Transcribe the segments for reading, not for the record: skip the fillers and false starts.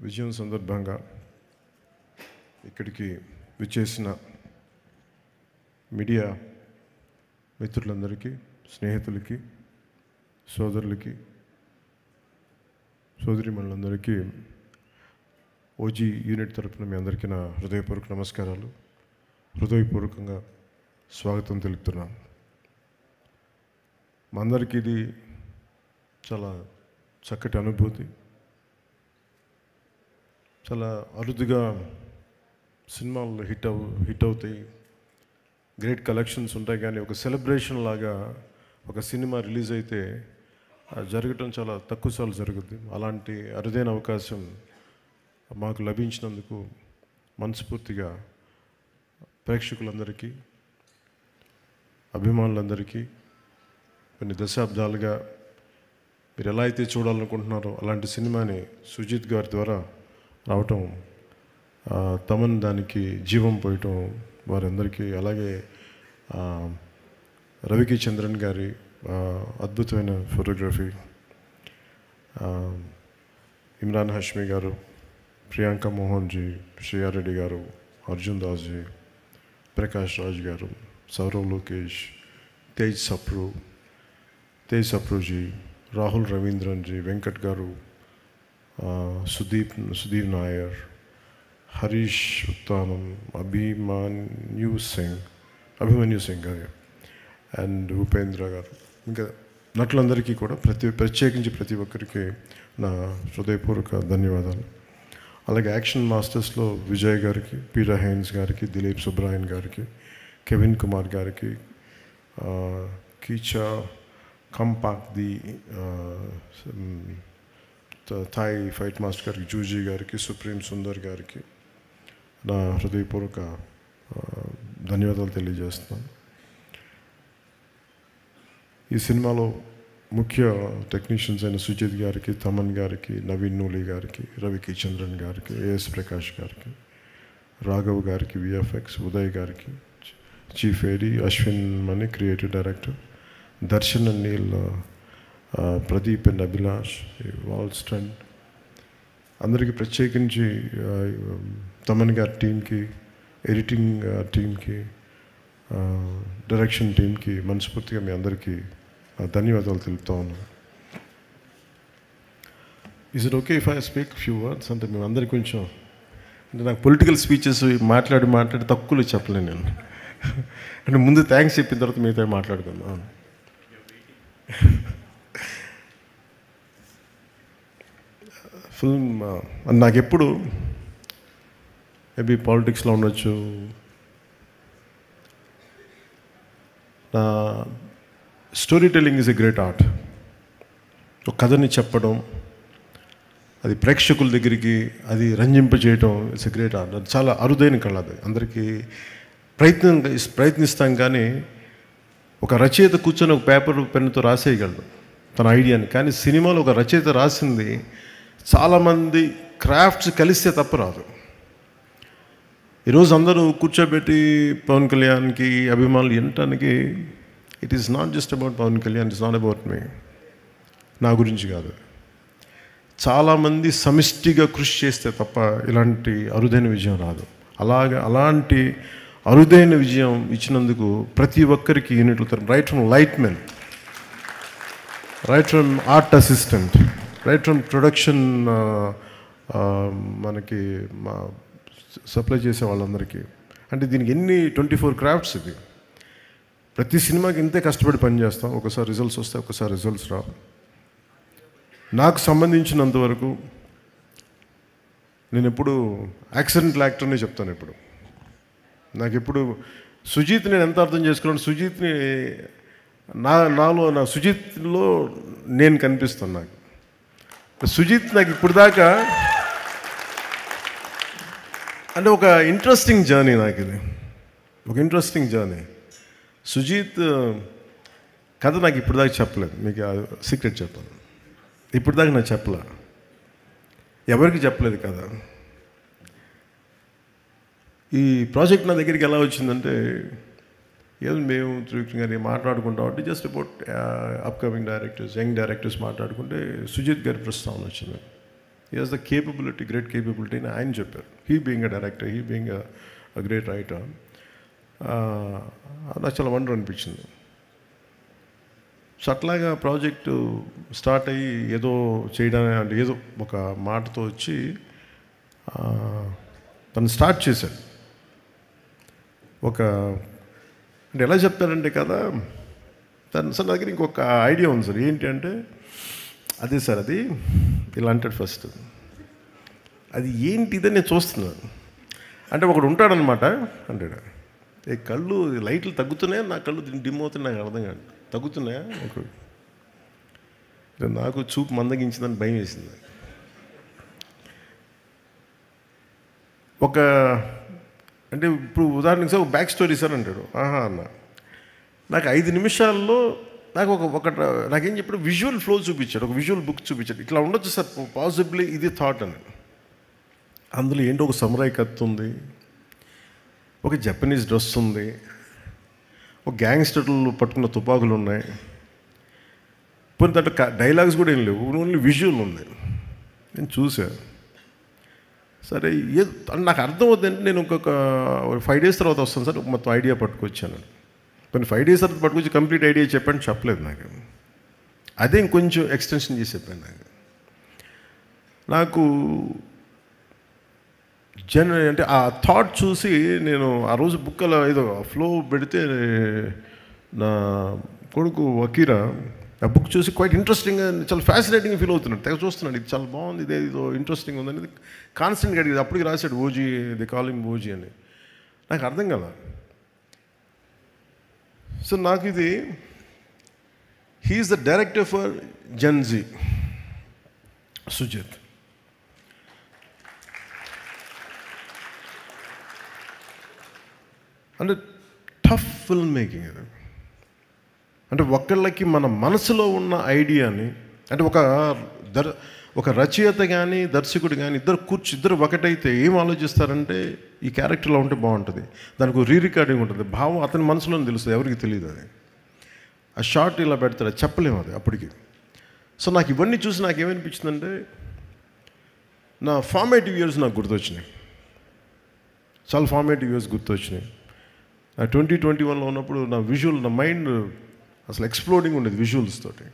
విజయం సందర్భంగా ఇక్కడికి విచ్చేసిన మీడియా మిత్రులందరికీ, స్నేహితులకి, సోదరులకి, సోదరీమణులందరికీ ఓజీ యూనిట్ తరపున మీ అందరికీ నా హృదయపూర్వక నమస్కారాలు. హృదయపూర్వకంగా స్వాగతం తెలుపుతున్నాం. మా అందరికీ ఇది చాలా చక్కటి అనుభూతి. చాలా అరుదుగా సినిమాలు హిట్ అవుతాయి, గ్రేట్ కలెక్షన్స్ ఉంటాయి, కానీ ఒక సెలబ్రేషన్ లాగా ఒక సినిమా రిలీజ్ అయితే జరగటం చాలా తక్కువసార్లు జరుగుద్ది. అలాంటి అరుదైన అవకాశం మాకు లభించినందుకు మనస్ఫూర్తిగా ప్రేక్షకులందరికీ, అభిమానులందరికీ, కొన్ని దశాబ్దాలుగా మీరు ఎలా అయితే చూడాలనుకుంటున్నారో అలాంటి సినిమాని సుజిత్ గారి ద్వారా రావటం, తమన్ దానికి జీవం పోయటం వారందరికీ, అలాగే రవికి చంద్రన్ గారి అద్భుతమైన ఫోటోగ్రఫీ, ఇమ్రాన్ హష్మి గారు, ప్రియాంక మోహన్ జీ, శ్రేయారెడ్డి గారు, అర్జున్ దాస్ జీ, ప్రకాష్ రాజ్ గారు, సౌరవ్ లోకేష్, తేజ్ సప్రూజీ, రాహుల్ రవీంద్రన్ జీ, వెంకట్ గారు, సుదీప్ నాయర్, హరీష్ ఉత్తానం, అభిమన్యు సింగ్ గారు అండ్ ఉపేంద్ర గారు, ఇంకా నటులందరికీ కూడా ప్రత్యేకించి ప్రతి ఒక్కరికి నా హృదయపూర్వక ధన్యవాదాలు. అలాగే యాక్షన్ మాస్టర్స్లో విజయ్ గారికి, పీటర్ హైన్స్ గారికి, దిలీప్ సుబ్రాయన్ గారికి, కెవిన్ కుమార్ గారికి, కీచా కంపాక్ ది థాయ్ ఫైట్ మాస్టర్ గారికి, జూజీ గారికి, సుప్రీం సుందర్ గారికి నా హృదయపూర్వక ధన్యవాదాలు తెలియజేస్తున్నాను. ఈ సినిమాలో ముఖ్య టెక్నీషియన్స్ అయిన సుజిత్ గారికి, తమన్ గారికి, నవీన్ నూలి గారికి, రవికి చంద్రన్ గారికి, ఏఎస్ ప్రకాష్ గారికి, రాఘవ్ గారికి, విఎఫ్ఎక్స్, ఉదయ్ గారికి, chief AD, Ashwin Mani creative director, Darshan and Neel, Pradeep and Abhilash, వాల్ స్టంట్, అందరికీ ప్రత్యేకించి తమన్ గారి టీంకి, ఎడిటింగ్ టీంకి, డైరెక్షన్ టీంకి మనస్ఫూర్తిగా మీ అందరికీ ధన్యవాదాలు తెలుపుతా ఉన్నాను. Is it okay if I speak few words? అంటే మేము అందరికీ కొంచెం, అంటే నాకు పొలిటికల్ స్పీచెస్ మాట్లాడి తక్కువలో చెప్పలేను నేను. అంటే ముందు థ్యాంక్స్ చెప్పిన తర్వాత మిగతా మాట్లాడుకుందాం. ఫిల్మ్ నాకు ఎప్పుడు మేబీ పాలిటిక్స్లో ఉండొచ్చు, నా story telling is a great art. ఒక కథని చెప్పడం, అది ప్రేక్షకుల దగ్గరికి అది రంజింపజేయటం, ఇట్స్ ఎ గ్రేట్ ఆర్ట్. అది చాలా అరుదైన కళ. అది అందరికీ ప్రయత్నిస్తాం, కానీ ఒక రచయిత కూర్చొని ఒక పేపర్ పెన్నుతో రాసేయగలడు తన ఐడియాని. కానీ సినిమాలో ఒక రచయిత రాసింది చాలామంది క్రాఫ్ట్స్ కలిస్తే తప్ప రాదు. ఈరోజు అందరూ కూర్చోబెట్టి పవన్ కళ్యాణ్కి అభిమానులు వినటానికి, it is not just about Pawan Kalyan, it's not about me, నా గురించి కాదు. చాలామంది సమిష్టిగా కృషి చేస్తే తప్ప ఇలాంటి అరుదైన విజయం రాదు. అలాంటి అరుదైన విజయం ఇచ్చినందుకు ప్రతి ఒక్కరికి యూనిట్లు, right from light men, right from art assistant, right from production, మనకి మా సప్లై చేసే వాళ్ళందరికీ. అంటే దీనికి ఎన్ని 24 క్రాఫ్ట్స్. ఇది ప్రతి సినిమాకి ఇంతే కష్టపడి పనిచేస్తాం. ఒకసారి రిజల్ట్స్ వస్తాయి, ఒకసారి రిజల్ట్స్ రావు. నాకు సంబంధించినంతవరకు నేను ఎప్పుడు యాక్సిడెంటల్ యాక్టర్నే చెప్తాను. ఎప్పుడు నాకు ఎప్పుడు సుజిత్ నేను ఎంత అర్థం చేసుకున్నాను, సుజిత్ని నా సుజిత్లో నేను కనిపిస్తాను. నాకు సుజిత్ నాకు ఇప్పుడు దాకా అంటే ఒక ఇంట్రెస్టింగ్ జర్నీ. నాకు ఇది ఒక ఇంట్రెస్టింగ్ జర్నీ. సుజిత్ కథ నాకు ఇప్పుడు దాకా చెప్పలేదు. మీకు సీక్రెట్ చెప్పాను, ఇప్పుడు దాకా నాకు చెప్పలే, ఎవరికి చెప్పలేదు కథ. ఈ ప్రాజెక్ట్ నా దగ్గరికి ఎలా వచ్చిందంటే, ఏదో మేము త్రివిక్రమ్ గారిని మాట్లాడుకుంటాం అంటే just about upcoming directors, young directors మాట్లాడుకుంటే సుజిత్ గారి ప్రస్తావన వచ్చింది. He has the capability, great capability అని ఆయన చెప్పారు. He being a director, he being a great writer. నాకు చాలా వండర్ అనిపించింది. సో అట్లాగా ప్రాజెక్టు స్టార్ట్ అయ్యి ఏదో చేయడానికి అంటే ఏదో ఒక మాటతో వచ్చి తను స్టార్ట్ చేశాడు. అంటే ఎలా చెప్తారంటే కదా, సార్ నా దగ్గర ఇంకొక ఐడియా ఉంది సార్. ఏంటి అంటే, అదే సార్ అది ఇలా అంటాడు ఫస్ట్. అది ఏంటిదని నేను చూస్తున్నాను అంటే ఒకడు ఉంటాడనమాట అంటాడు, ఏ కళ్ళు లైట్లు తగ్గుతున్నాయా, నా కళ్ళు డిమ్ అవుతున్నాయి, నాకు అర్థం కాదు, తగ్గుతున్నాయా నాకు చూపు మందగించిందని భయం వేసింది. అంటే ఇప్పుడు ఉదాహరణకి సార్ ఒక బ్యాక్ స్టోరీ సార్ అంటాడు. అన్న నాకు 5 నిమిషాల్లో నాకు నాకేం చెప్పాడు, విజువల్ ఫ్లో చూపించాడు, ఒక విజువల్ బుక్ చూపించాడు. ఇట్లా ఉండొచ్చు సార్ పాసిబ్లీ, ఇది థాట్ అని. అందులో ఏంటో ఒక సమురాయ్ కత్తి ఉంది, ఒక జపనీస్ డ్రెస్ ఉంది, ఒక గ్యాంగ్స్టర్లు పట్టుకున్న తుపాకులు ఉన్నాయి, పోనీ దాంట్లో డైలాగ్స్ కూడా ఏం లేవు, ఓన్లీ విజువల్ ఉంది. నేను చూశాను. సరే నాకు అర్థం అవుతుందంటే నేను ఇంకొక 5 days తర్వాత వస్తాను సార్, మొత్తం ఐడియా పట్టుకొచ్చాను. కొన్ని 5 days తర్వాత పట్టుకొచ్చి కంప్లీట్ ఐడియా చెప్పాను, చెప్పలేదు నాకు. అదే ఇంకొంచెం ఎక్స్టెన్షన్ చేసి చెప్పాను. నాకు అంటే ఆ థాట్ చూసి నేను ఆ రోజు బుక్ అలా ఏదో ఫ్లో పెడితే నా కొడుకు వకీరా ఆ బుక్ చూసి క్వైట్ ఇంట్రెస్టింగ్గా, చాలా ఫ్యాసినేటింగ్గా ఫీల్ అవుతున్నాడు. తెగ చూస్తున్నాడు, ఇది చాలా బాగుంది, ఇదేదో ఇంట్రెస్టింగ్ ఉందనేది కాన్స్టెంట్గా అడిగేది. అప్పటికి రాశాడు ఓజీ, ది కాలింగ్ ఓజీ అని. నాకు అర్థం కదా. సో నాకు ఇది, he is the director for Gen Z, Sujeeth. అంటే టఫ్ ఫిల్మ్ మేకింగ్ అది. అంటే ఒకళ్ళకి మన మనసులో ఉన్న ఐడియాని, అంటే ఒక రచయిత కానీ దర్శకుడు కానీ ఇద్దరు ఒకటైతే ఏం ఆలోచిస్తారంటే, ఈ క్యారెక్టర్లో ఉంటే బాగుంటుంది, దానికి రీ రికార్డింగ్ ఉంటుంది, భావం అతని మనసులోనే తెలుస్తుంది, ఎవరికి తెలియదు. అది ఆ షార్ట్ ఇలా పెడతాడు, అది చెప్పలేము అది అప్పటికి. సో నాకు ఇవన్నీ చూసి నాకు ఏమనిపించిందంటే, నా ఫార్మేటివ్ ఇయర్స్ నాకు గుర్తొచ్చినాయి, చాలా ఫార్మేటివ్ ఇయర్స్ గుర్తొచ్చినాయి. నా 2021లో ఉన్నప్పుడు నా మైండ్ అసలు ఎక్స్ప్లోడింగ్ ఉండేది విజువల్స్ తోటి.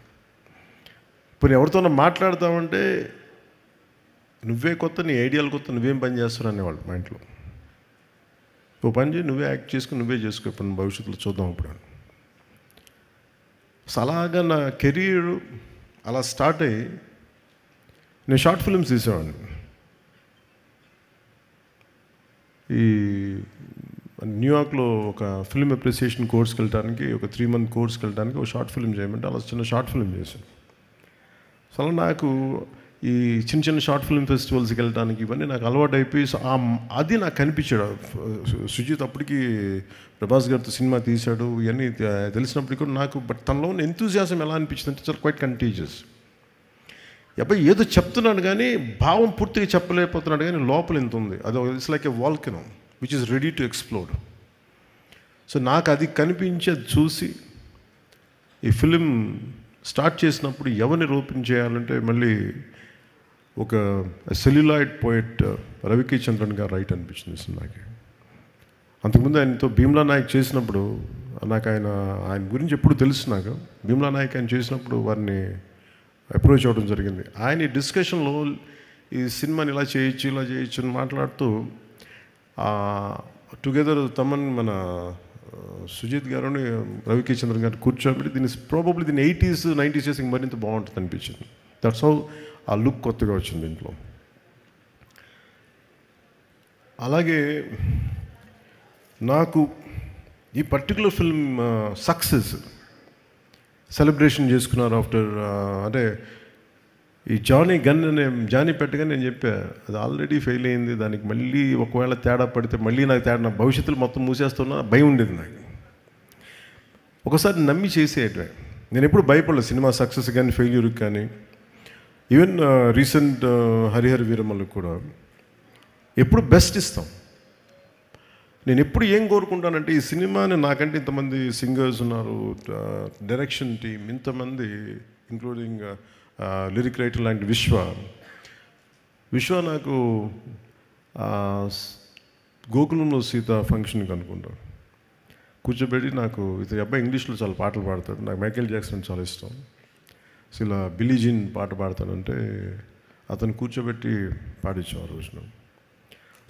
ఇప్పుడు ఎవరితోనో మాట్లాడతామంటే, నువ్వే కొత్త, నీ ఐడియాలు కొత్త, నువ్వేం పని చేస్తావు అనేవాళ్ళు మా ఇంట్లో. ఓ పని చేయి, నువ్వే యాక్ట్ చేసుకుని నువ్వే చేసుకో, ఇప్పుడు భవిష్యత్తులో చూద్దాం ఇప్పుడు అని. సో అలాగా నా కెరీర్ అలా స్టార్ట్ అయ్యి నేను షార్ట్ ఫిల్మ్స్ తీసేవాడిని. ఈ న్యూయార్క్లో ఒక ఫిల్మ్ అప్రిసియేషన్ కోర్స్కి వెళ్ళడానికి, ఒక 3 month కోర్స్కి వెళ్ళడానికి ఒక షార్ట్ ఫిల్మ్ చేయమంటే అలా చిన్న షార్ట్ ఫిల్మ్ చేశాను. సో అలా నాకు ఈ చిన్న షార్ట్ ఫిల్మ్ ఫెస్టివల్స్కి వెళ్ళడానికి ఇవన్నీ నాకు అలవాటు అయిపోయి, సో అది నాకు కనిపించాడు. సుజిత్ అప్పటికి ప్రభాస్ గారితో సినిమా తీశాడు, ఇవన్నీ తెలిసినప్పటికీ కూడా నాకు తనలో ఉన్న ఎంతూజియాజం ఎలా అనిపించింది అంటే, చాలా క్వైట్ కంటీజియస్. అబ్బాయి ఏదో చెప్తున్నాడు కానీ భావం పూర్తిగా చెప్పలేకపోతున్నాడు, కానీ లోపల ఎంత ఉంది, అది it's like a volcano which is ready to explode. So నాకు అది కనిపించేది చూసి ఈ ఫిలిం స్టార్ట్ చేసినప్పుడు ఎవరిని రూపించేయాలంటే, మళ్ళీ ఒక సెల్యులాయిడ్ పోయెట్ రవికి చంద్రన్ గారు రైట్ అనిపించింది సినిమాకి. అంతకుముందు ఆయనతో భీమ్లా నాయక్ చేసినప్పుడు నాకు ఆయన గురించి ఎప్పుడు తెలుసు. నాకు భీమ్లా నాయక్ ఆయన చేసినప్పుడు వారిని అప్రోచ్ అవ్వడం జరిగింది. ఆయన ఈ డిస్కషన్లో ఈ సినిమాని ఇలా చేయొచ్చు అని మాట్లాడుతూ టుగెదర్ తమన్ మన సుజిత్ గారుని రవికి చంద్రన్ గారు కూర్చోబెట్టి దీన్ని 80s 90s చేసి మరింత బాగుంటుంది అనిపించింది. దట్స్ హౌ ఆ లుక్ కొత్తగా వచ్చింది దీంట్లో. అలాగే నాకు ఈ పర్టికులర్ ఫిల్మ్ సక్సెస్ సెలబ్రేషన్ చేసుకున్నారు ఆఫ్టర్, అంటే ఈ జానీ పెట్టగానే నేను చెప్పా, అది ఆల్రెడీ ఫెయిల్ అయింది, దానికి మళ్ళీ ఒకవేళ తేడా పడితే మళ్ళీ నాకు తేడా, నా భవిష్యత్తులో మొత్తం మూసేస్తున్నా భయం ఉండేది నాకు. ఒకసారి నమ్మి చేసేయటమే. నేను ఎప్పుడు భయపడలేదు సినిమా సక్సెస్ కానీ ఫెయిల్యూర్కి కానీ. ఈవెన్ రీసెంట్ హరిహర వీరమల్లకు కూడా ఎప్పుడు బెస్ట్ ఇస్తాం. నేను ఎప్పుడు ఏం కోరుకుంటానంటే, ఈ సినిమాని నాకంటే ఇంతమంది సింగర్స్ ఉన్నారు, డైరెక్షన్ టీమ్ ఇంతమంది, ఇంక్లూడింగ్ లిరిక్ రైటర్ లాంటి విశ్వ, విశ్వ నాకు గోకులంలో సీత ఫంక్షన్కి అనుకుంటాను, కూర్చోబెట్టి నాకు ఇతని అబ్బాయి ఇంగ్లీష్లో చాలా పాటలు పాడతాడు, నాకు మైకేల్ జాక్సన్ చాలా ఇష్టం, సో ఇలా బిల్లీ జీన్ పాట పాడతానంటే అతను కూర్చోబెట్టి పాడించాం ఆ రోజున.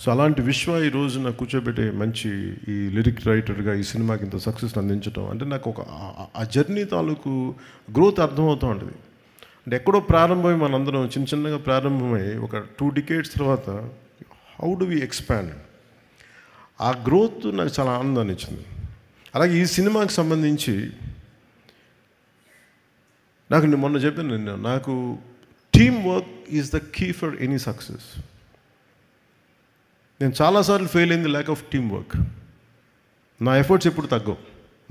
సో అలాంటి విశ్వ ఈ రోజు నాకు కూర్చోబెట్టి మంచి ఈ లిరిక్ రైటర్గా ఈ సినిమాకి ఇంత సక్సెస్ని అందించడం అంటే నాకు ఒక ఆ జర్నీ తాలూకు గ్రోత్ అర్థమవుతూ ఉంటుంది. అంటే ఎక్కడో ప్రారంభమై మనందరం చిన్న చిన్నగా ప్రారంభమై ఒక 2 decades తర్వాత హౌ డు వి ఎక్స్పాండ్, ఆ గ్రోత్ నాకు చాలా ఆనందాన్ని ఇచ్చింది. అలాగే ఈ సినిమాకి సంబంధించి నాకు మొన్న చెప్పాను, నాకు team work is the key for any success. నేను చాలాసార్లు ఫెయిల్ అయింది ల్యాక్ ఆఫ్ టీమ్ వర్క్. నా ఎఫర్ట్స్ ఎప్పుడు తగ్గవు.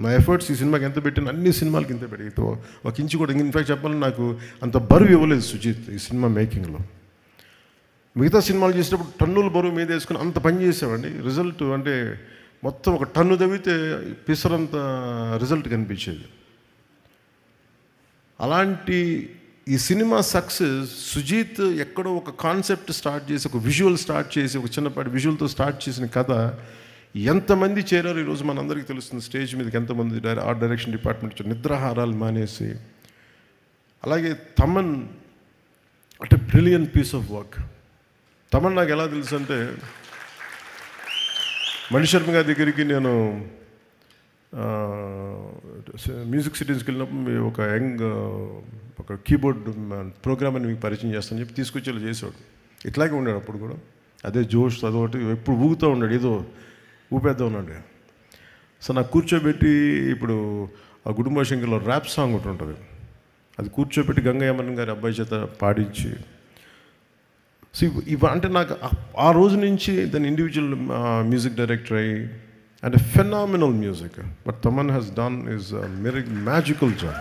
నా ఎఫర్ట్స్ ఈ సినిమాకి ఎంత పెట్టిన అన్ని సినిమాలకి ఇంత పెట్టి ఒక ఇంచు కూడా, ఇన్ఫ్యాక్ట్ చెప్పాలని నాకు అంత బరువు ఇవ్వలేదు సుజిత్ ఈ సినిమా మేకింగ్లో. మిగతా సినిమాలు చేసేటప్పుడు టన్నుల బరువు మీద వేసుకుని అంత పని చేసామండి. రిజల్ట్ అంటే మొత్తం ఒక టన్ను తవ్వితే పిసరంత రిజల్ట్ కనిపించేది. అలాంటి ఈ సినిమా సక్సెస్ సుజీత్ ఎక్కడో ఒక కాన్సెప్ట్ స్టార్ట్ చేసి, ఒక విజువల్ స్టార్ట్ చేసి, ఒక చిన్నపాటి విజువల్తో స్టార్ట్ చేసిన కథ ఎంతమంది చేరారు ఈరోజు మనందరికీ తెలుస్తుంది. స్టేజ్ మీదకి ఎంతమంది ఆర్ట్ డైరెక్షన్ డిపార్ట్మెంట్ నిద్రాహారాలు మానేసి. అలాగే తమన్ అంటే brilliant piece of work. Thaman నాకు ఎలా తెలుసు అంటే, మణిశర్మ గారి దగ్గరికి నేను మ్యూజిక్ సిటీస్కి వెళ్ళినప్పుడు ఒక యంగ్ ఒక కీబోర్డ్ ప్రోగ్రామ్ అని మీకు పరిచయం చేస్తానని చెప్పి తీసుకొచ్చేలా చేసేవాడు. ఇట్లాగే ఉన్నాడు అప్పుడు కూడా, అదే జోష్ అదొకటి ఎప్పుడు ఊగుతూ ఉన్నాడు, ఏదో ఊపేద్దాం ఉన్నాడు. సో నాకు కూర్చోబెట్టి ఇప్పుడు ఆ గుడుంబ శంకర్లో ర్యాప్ సాంగ్ ఒకటి ఉంటుంది, అది కూర్చోబెట్టి గంగయ్యమ్మన్ గారి అబ్బాయి చేత పాడించి. సో అంటే నాకు ఆ రోజు నుంచి దాని ఇండివిజువల్ మ్యూజిక్ డైరెక్టర్ అయ్యి and a phenomenal music. What Taman has done is a magical job.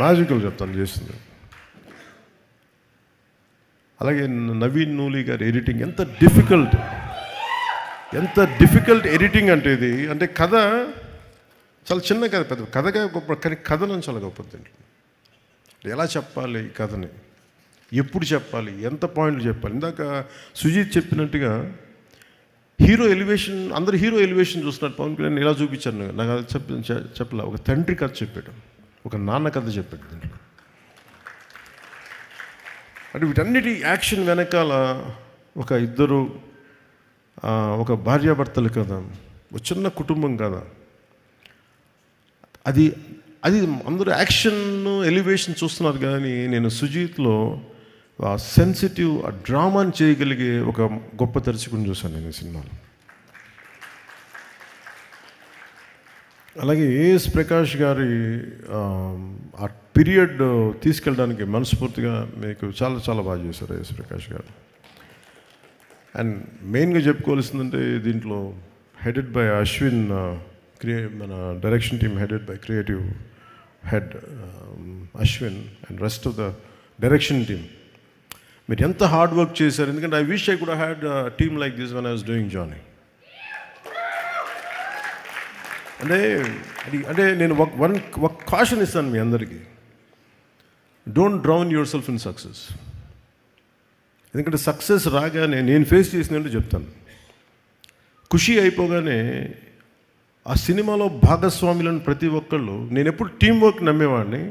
Magical job తను చేసింది. అలాగే నవీన్ నూలి గారి ఎడిటింగ్ ఎంత డిఫికల్ట్ ఎడిటింగ్ అంటే ఇది. అంటే కథ చాలా చిన్న కథ, పెద్ద కథగా గొప్ప, కానీ కథనం చాలా గొప్పది. ఎలా చెప్పాలి ఈ కథని, ఎప్పుడు చెప్పాలి, ఎంత పాయింట్లు చెప్పాలి. ఇందాక సుజీత్ చెప్పినట్టుగా హీరో ఎలివేషన్, అందరూ హీరో ఎలివేషన్ చూస్తున్నారు. పవన్ కళ్యాణ్ ఇలా చూపించాను, నాకు అది చెప్పలే. ఒక తండ్రి కథ చెప్పాడు, ఒక నాన్న కథ చెప్పాడు దీంట్లో. అంటే వీటన్నిటి యాక్షన్ వెనకాల ఒక ఇద్దరు, ఒక భార్యాభర్తలు కదా, ఒక చిన్న కుటుంబం కదా, అది అందరూ యాక్షన్ ఎలివేషన్ చూస్తున్నారు. కానీ నేను సుజీత్లో ఆ సెన్సిటివ్, ఆ డ్రామాని చేయగలిగే ఒక గొప్ప దర్శకుని చూశాను నేను ఈ సినిమాలో. అలాగే ఏఎస్ ప్రకాష్ గారి ఆ పీరియడ్ తీసుకెళ్ళడానికి మనస్ఫూర్తిగా మీకు చాలా చాలా బాగా చేశారు ఏఎస్ ప్రకాష్ గారు. అండ్ మెయిన్గా చెప్పుకోవాల్సిందంటే దీంట్లో హెడెడ్ బై అశ్విన్, మన direction team headed by creative head Ashwin and rest of the direction team. మీరు ఎంత హార్డ్ వర్క్ చేశారు. ఎందుకంటే I wish I could had team like this when I was doing Johnny. అంటే నేను ఒక కాషన్ ఇస్తాను మీ అందరికీ, don't drown yourself in success. ఎందుకంటే సక్సెస్ రాగానే నేను ఫేస్ చేసినట్టు చెప్తాను. ఖుషి అయిపోగానే ఆ సినిమాలో భాగస్వాములను ప్రతి ఒక్కళ్ళు, నేను ఎప్పుడు టీం వర్క్ నమ్మేవాడిని.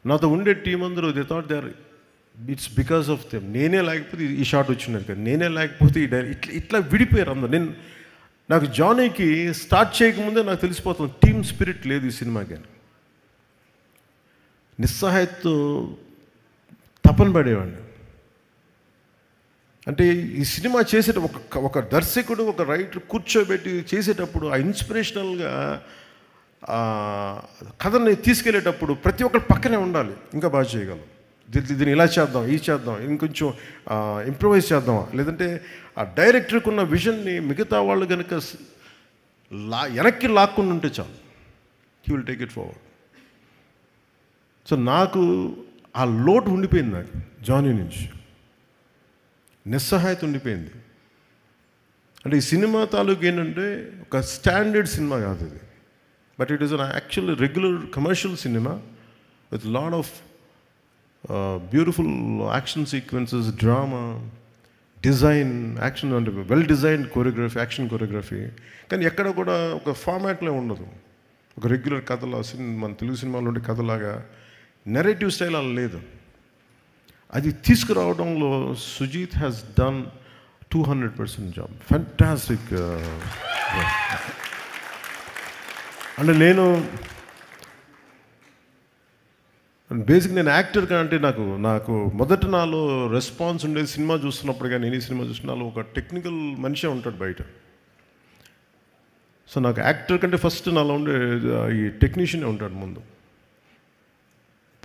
నాతో ఉండే టీం అందరూ they thought they are, it's because of them. నేనే లేకపోతే ఈ షాట్ వచ్చినది కదా, నేనే లేకపోతే ఈ ఇట్లా విడిపోయారు అందరు. నాకు జానీకి స్టార్ట్ చేయకముందే నాకు తెలిసిపోతుంది టీమ్ స్పిరిట్ లేదు ఈ సినిమాకి అని. నిస్సహాయతతో తపన పడేవాడిని. అంటే ఈ సినిమా ఒక దర్శకుడు, ఒక రైటర్ కూర్చోబెట్టి చేసేటప్పుడు ఆ ఇన్స్పిరేషనల్గా కథని తీసుకెళ్ళేటప్పుడు ప్రతి ఒక్కరు పక్కనే ఉండాలి. ఇంకా బాగా చేయగలం, దీన్ని ఇలా చేద్దాం, ఇది చేద్దాం, ఇంకొంచెం ఇంప్రూవైజ్ చేద్దాం. లేదంటే ఆ డైరెక్టర్కి ఉన్న విజన్ని మిగతా వాళ్ళు కనుక వెనక్కి లాక్కుండా ఉంటే చాలు, he will take it forward. So నాకు ఆ లోటు ఉండిపోయింది, నాకు జానీ నుంచి నిస్సహాయత ఉండిపోయింది. అంటే ఈ సినిమా తాలూకు ఏంటంటే ఒక స్టాండర్డ్ సినిమా కాదు ఇది, but it is an actual regular commercial cinema with lot of beautiful action sequences, drama, design, action అంటే well designed choreography, action choreography. కానీ ఎక్కడ కూడా ఒక ఫార్మాట్లో ఉండదు. ఒక రెగ్యులర్ కథలో మన తెలుగు సినిమాలో ఉండే కథలాగా నెరేటివ్ స్టైల్ అలా లేదు. అది తీసుకురావడంలో Sujeeth has done 200% job. Fantastic. అంటే నేను బేసిక్ నేను యాక్టర్ కంటే నాకు మొదట నాలో రెస్పాన్స్ ఉండేది సినిమా చూస్తున్నప్పుడు. కానీ నేను సినిమా చూసినాలో ఒక టెక్నికల్ మనిషే ఉంటాడు బయట. సో నాకు యాక్టర్ కంటే ఫస్ట్ నాలో ఉండే ఈ టెక్నీషియనే ఉంటాడు ముందు.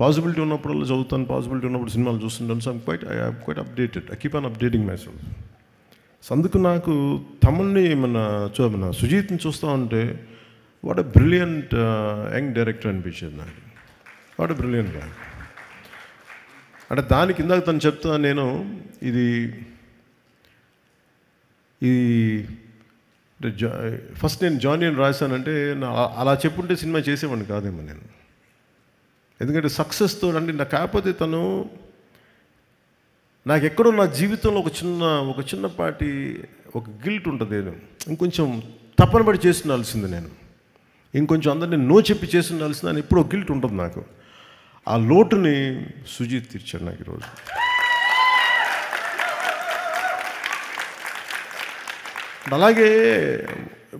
పాసిబిలిటీ ఉన్నప్పుడు చదువుతాను, పాసిబిలిటీ ఉన్నప్పుడు సినిమాలు చూస్తుంటాను. So I'm quite updated. I keep on updating my self. So అందుకు నాకు తమన్ని మన సుజీత్ని చూస్తూ ఉంటే what a brilliant young director అనిపించేది నాకు. వాట్ ఎ బ్రిలియంట్ గా. అంటే దానికి ఇందాక తను చెప్తా నేను ఇది ఫస్ట్ నేను జానీ అని రాశానంటే అలా చెప్పుంటే సినిమా చేసేవాడిని కాదేమో నేను. ఎందుకంటే సక్సెస్తో అంటే నాకు కాకపోతే తను నాకు ఎక్కడో నా జీవితంలో ఒక చిన్నపాటి ఒక గిల్ట్ ఉంటుంది. నేను ఇంకొంచెం తప్పన పడి చేస్తుండాల్సింది, నేను ఇంకొంచెం అందరినీ నో చెప్పి చేస్తుండాల్సింది అని ఎప్పుడో గిల్ట్ ఉంటుంది నాకు. ఆ లోటుని సుజీత్ తీర్చాడు నాకు ఈరోజు. అలాగే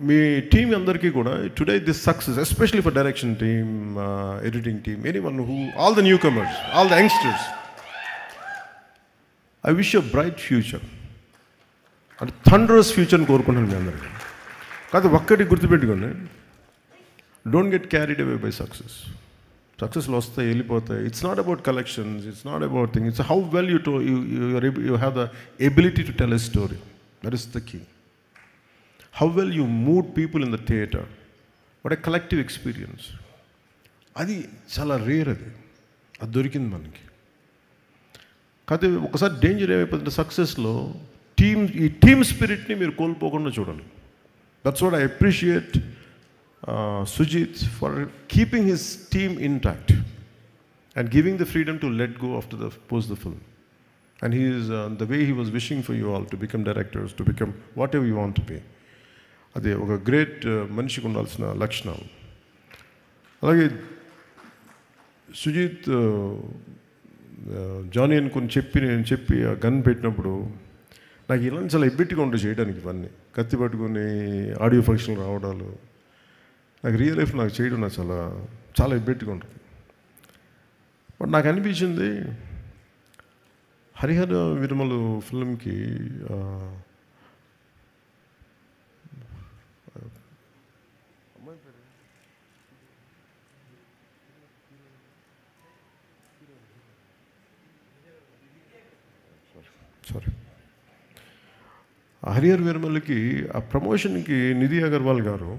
మీ టీం అందరికీ కూడా today this success especially for direction team, editing team, anyone who, all the newcomers, all the youngsters, I wish you bright future. అంటే థండరస్ ఫ్యూచర్ని కోరుకుంటున్నాను మీ అందరికీ. కాదు ఒక్కటి గుర్తుపెట్టుకోండి, don't get carried away by success. సక్సెస్లో వస్తాయి, వెళ్ళిపోతాయి. It's not about collections, it's not about thing, it's how well you have the ability to tell a story. That is the key. How well you moved people in the theatre. What a collective experience. అది చాలా rare. అది దొరికింది మనకి. కాకపోతే ఒకసారి danger ఏమైపోతుంది సక్సెస్లో, ఈ team స్పిరిట్ని మీరు కోల్పోకుండా చూడాలి. That's what I appreciate Sujeeth for keeping his team intact and giving the freedom to let go after the post the film. And he is the way he was wishing for you all to become directors, to become whatever you want to be. అది ఒక great మనిషికి ఉండాల్సిన లక్షణాలు. అలాగే Sujeeth Johnny అని నేను చెప్పి ఆ గన్ పెట్టినప్పుడు నాకు ఇలాంటి చాలా ఎబ్బెట్టిగా ఉంటుంది చేయడానికి. ఇవన్నీ కత్తి పట్టుకొని ఆడియో ఫంక్షన్లు రావడాలు నాకు రియల్ లైఫ్ నాకు చేయడం నాకు చాలా చాలా ఎబ్బెట్టిగా ఉంటుంది. బట్ నాకు అనిపించింది హరిహర వీరమలు ఫిల్మ్కి హరిహర వీరమల్లికి ఆ ప్రమోషన్కి నిధి అగర్వాల్ గారు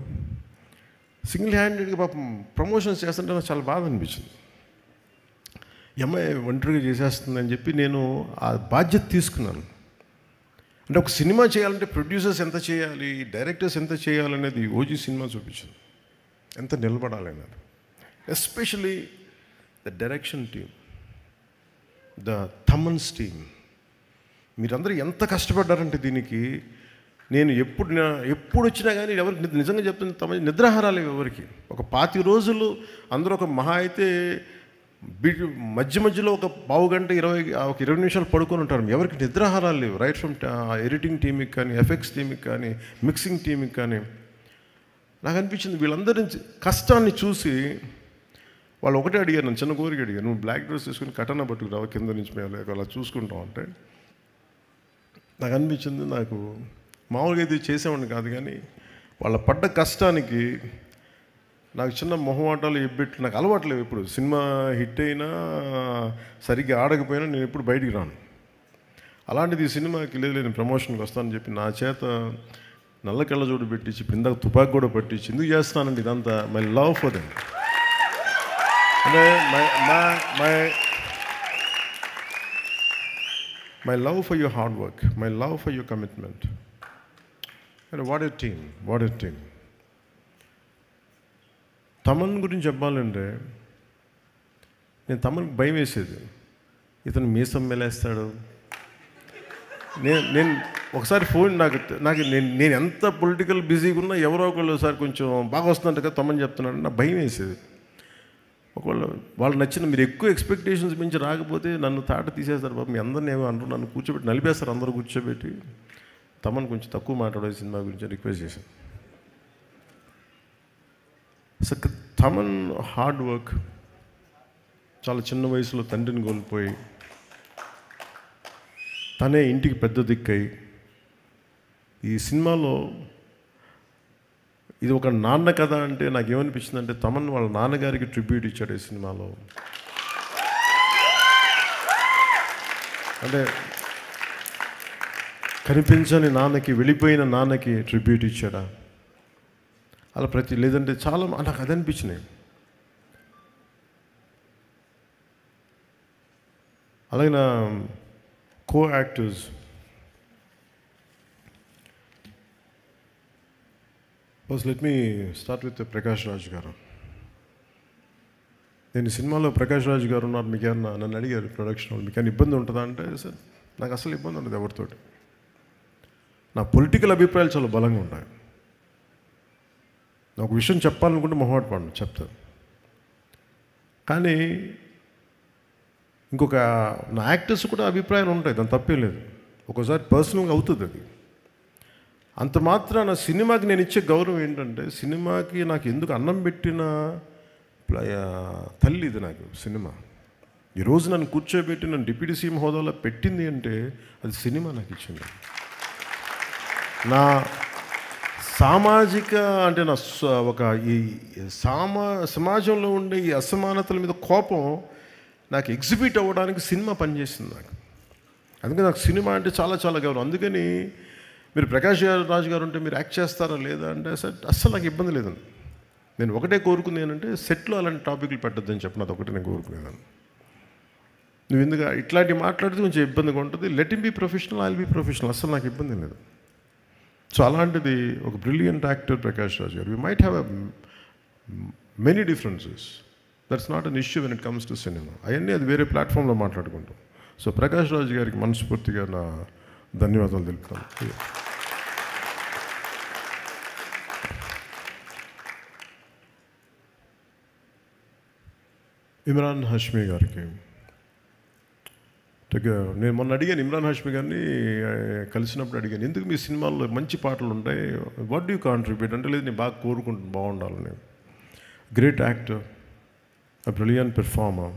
సింగిల్ హ్యాండెడ్గా పాపం ప్రమోషన్స్ చేస్తుంటే నాకు చాలా బాధ అనిపించింది. ఈ అమ్మాయి ఒంటరిగా చేసేస్తుందని చెప్పి నేను ఆ బాధ్యత తీసుకున్నాను. అంటే ఒక సినిమా చేయాలంటే ప్రొడ్యూసర్స్ ఎంత చేయాలి, డైరెక్టర్స్ ఎంత చేయాలనేది ఓజీ సినిమా చూపించింది. ఎంత నిలబడాలనేది. Especially the direction team, the Thaman's team, మీరందరూ ఎంత కష్టపడ్డారంటే దీనికి. నేను ఎప్పుడు వచ్చినా కానీ ఎవరికి నిజంగా చెప్తుంది, తమ నిద్రాహారాలు ఎవరికి. ఒక 25 రోజులు అందరూ ఒక మహా అయితే మధ్యలో ఒక పావు గంట 20 నిమిషాలు పడుకొని ఉంటారు. ఎవరికి నిద్రాహారాలు లేవు. రైట్ ఫ్రమ్ ఎడిటింగ్ టీమ్కి కానీ, ఎఫెక్ట్స్ టీమ్కి కానీ, మిక్సింగ్ టీమ్కి కానీ. నాకు అనిపించింది వీళ్ళందరి కష్టాన్ని చూసి వాళ్ళు ఒకటే అడిగారు, నన్ను చిన్న కోరిక అడిగారు, నువ్వు బ్లాక్ డ్రెస్ వేసుకుని కటన పట్టుకురావు కింద నుంచి మేము అలా చూసుకుంటాం అంటే. నాకు అనిపించింది, నాకు మామూలుగా అయితే చేసేవాడిని కాదు, కానీ వాళ్ళ పడ్డ కష్టానికి నాకు చిన్న మొహమాటాలు ఎబ్బెట్లు నాకు అలవాట్లేవు. ఎప్పుడు సినిమా హిట్ అయినా సరిగ్గా ఆడకపోయినా నేను ఎప్పుడు బయటికి రాను. అలాంటిది ఈ సినిమాకి లేదు నేను ప్రమోషన్కి వస్తానని చెప్పి నా చేత నల్ల కళ్ళజోడు పెట్టించి ఇందాక తుపాకి కూడా పట్టించి ఎందుకు చేస్తానండి ఇదంతా. మై లవ్ ఫర్ దెమ్, అంటే my love for your hard work, my love for your commitment. And what a team, what a team. Thaman గురించి చెప్పాలంటే నేను తమన్కి భయం వేసేది. ఇతను మీసం మెలేస్తాడు. నేను ఒకసారి ఫోన్ నాకు నాకు నేను ఎంత పొలిటికల్ బిజీగా ఉన్నా ఎవరో ఒకళ్ళు ఒకసారి కొంచెం బాగా వస్తుందంట కదా తమ్మని చెప్తున్నాడు, నాకు భయం వేసేది. ఒకవేళ వాళ్ళు నచ్చిన మీరు ఎక్కువ ఎక్స్పెక్టేషన్స్ మించి రాకపోతే నన్ను తాట తీసేస్తారు బాబు, మీ అందరిని ఏమో అంటారు, నన్ను కూర్చోబెట్టి నలిపేస్తారు, అందరూ కూర్చోబెట్టి. తమను కొంచెం తక్కువ మాట్లాడే సినిమా గురించి రిక్వెస్ట్ చేశాను. సో తమన్ హార్డ్ వర్క్, చాలా చిన్న వయసులో తండ్రిని కోల్పోయి తనే ఇంటికి పెద్ద దిక్కై ఈ సినిమాలో ఇది ఒక నాన్న కథ అంటే నాకేమనిపించింది అంటే తమన్ వాళ్ళ నాన్నగారికి ట్రిబ్యూట్ ఇచ్చాడు ఈ సినిమాలో. అంటే కనిపించని నాన్నకి, వెళ్ళిపోయిన నాన్నకి ట్రిబ్యూట్ ఇచ్చాడా అలా లేదంటే చాలా నాకు అది అనిపించినాయి. అలాగే నా co-actors, first let me start with Prakash Raj garu. నేను సినిమాలో ప్రకాష్ రాజ్ గారు ఉన్నారు, మీకు ఏమన్నా నన్ను అడిగారు ప్రొడక్షన్ వాళ్ళు, మీకు ఏమైనా ఇబ్బంది ఉంటుందా అంటే సార్ నాకు అసలు ఇబ్బంది ఉండదు ఎవరితోటి. నా పొలిటికల్ అభిప్రాయాలు చాలా బలంగా ఉంటాయి. నాకు విషయం చెప్పాలనుకుంటే మొహమాట పడను, చెప్తాను. కానీ ఇంకొక నా యాక్టర్స్ కూడా అభిప్రాయాలు ఉంటాయి, దాని తప్పేం లేదు. ఒకసారి పర్సనల్గా అవుతుంది అది. అంత మాత్రాన సినిమాకి నేను ఇచ్చే గౌరవం ఏంటంటే, సినిమాకి నాకు ఎందుకు అన్నం పెట్టిన తల్లి ఇది నాకు సినిమా. ఈరోజు నన్ను కూర్చోబెట్టి నన్ను డిప్యూటీ సీఎం హోదాలో పెట్టింది అంటే అది సినిమా నాకు ఇచ్చింది. నా సామాజిక అంటే నా ఒక ఈ సమాజంలో ఉండే ఈ అసమానతల మీద కోపం నాకు ఎగ్జిబిట్ అవ్వడానికి సినిమా పనిచేసింది నాకు. అందుకని నాకు సినిమా అంటే చాలా చాలా గౌరవం. అందుకని మీరు ప్రకాష్ రాజ్ గారు ఉంటే మీరు యాక్ట్ చేస్తారా లేదా అంటే అస్సలు నాకు ఇబ్బంది లేదండి. నేను ఒకటే కోరుకుంది ఏంటంటే సెట్లో అలాంటి టాపిక్లు పెట్టద్దని చెప్పిన, అది ఒకటే నేను కోరుకునేదాన్ని. నువ్వు ఎందుకు ఇట్లాంటివి మాట్లాడితే కొంచెం ఇబ్బందిగా ఉంటుంది, let him be professional, I will be professional, అస్సలు నాకు ఇబ్బంది లేదు. సో అలాంటిది ఒక బ్రిలియంట్ యాక్టర్ ప్రకాష్ రాజ్ గారు. We might have many differences, that's not an issue when it comes to cinema. అవన్నీ అది వేరే ప్లాట్ఫామ్లో మాట్లాడుకుంటాం. సో ప్రకాష్ రాజ్ గారికి మనస్ఫూర్తిగా నా ధన్యవాదాలు తెలుపుతాను. ఇమ్రాన్ హష్మీ గారికి నేను మొన్న అడిగాను, ఇమ్రాన్ హష్మీ గారిని కలిసినప్పుడు అడిగాను, ఎందుకు మీ సినిమాల్లో మంచి పాటలు ఉంటాయి, వాట్ డూ యూ కాంట్రిబ్యూట్ అంటే, లేదు నేను బాగా కోరుకుంటాను బాగుండాలని. Great actor, a brilliant performer,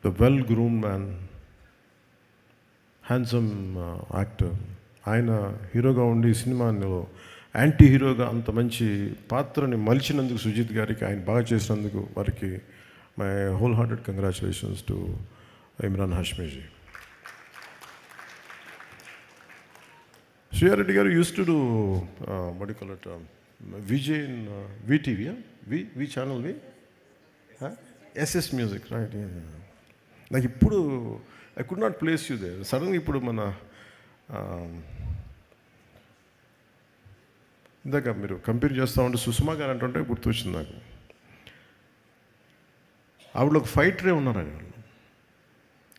the well-groomed man, handsome actor. ఆయన హీరోగా ఉండి సినిమాలో యాంటీ హీరోగా అంత మంచి పాత్రని మలిచినందుకు సుజిత్ గారికి, ఆయన బాగా చేసినందుకు వారికి my whole hearted congratulations to Imran హష్మీజీ. Shriya Reddy గారు use to do what do you call it, VJ in VTV, V channel, SS Music, right? నాకు ఇప్పుడు I could not place you there. సడన్గా ఇప్పుడు మన ఇందాక మీరు కంపేర్ చేస్తూ ఉంటే సుష్మా గారు అంటుంటే గుర్తొచ్చింది నాకు. ఆవిడ ఒక ఫైటరే ఉన్నారు,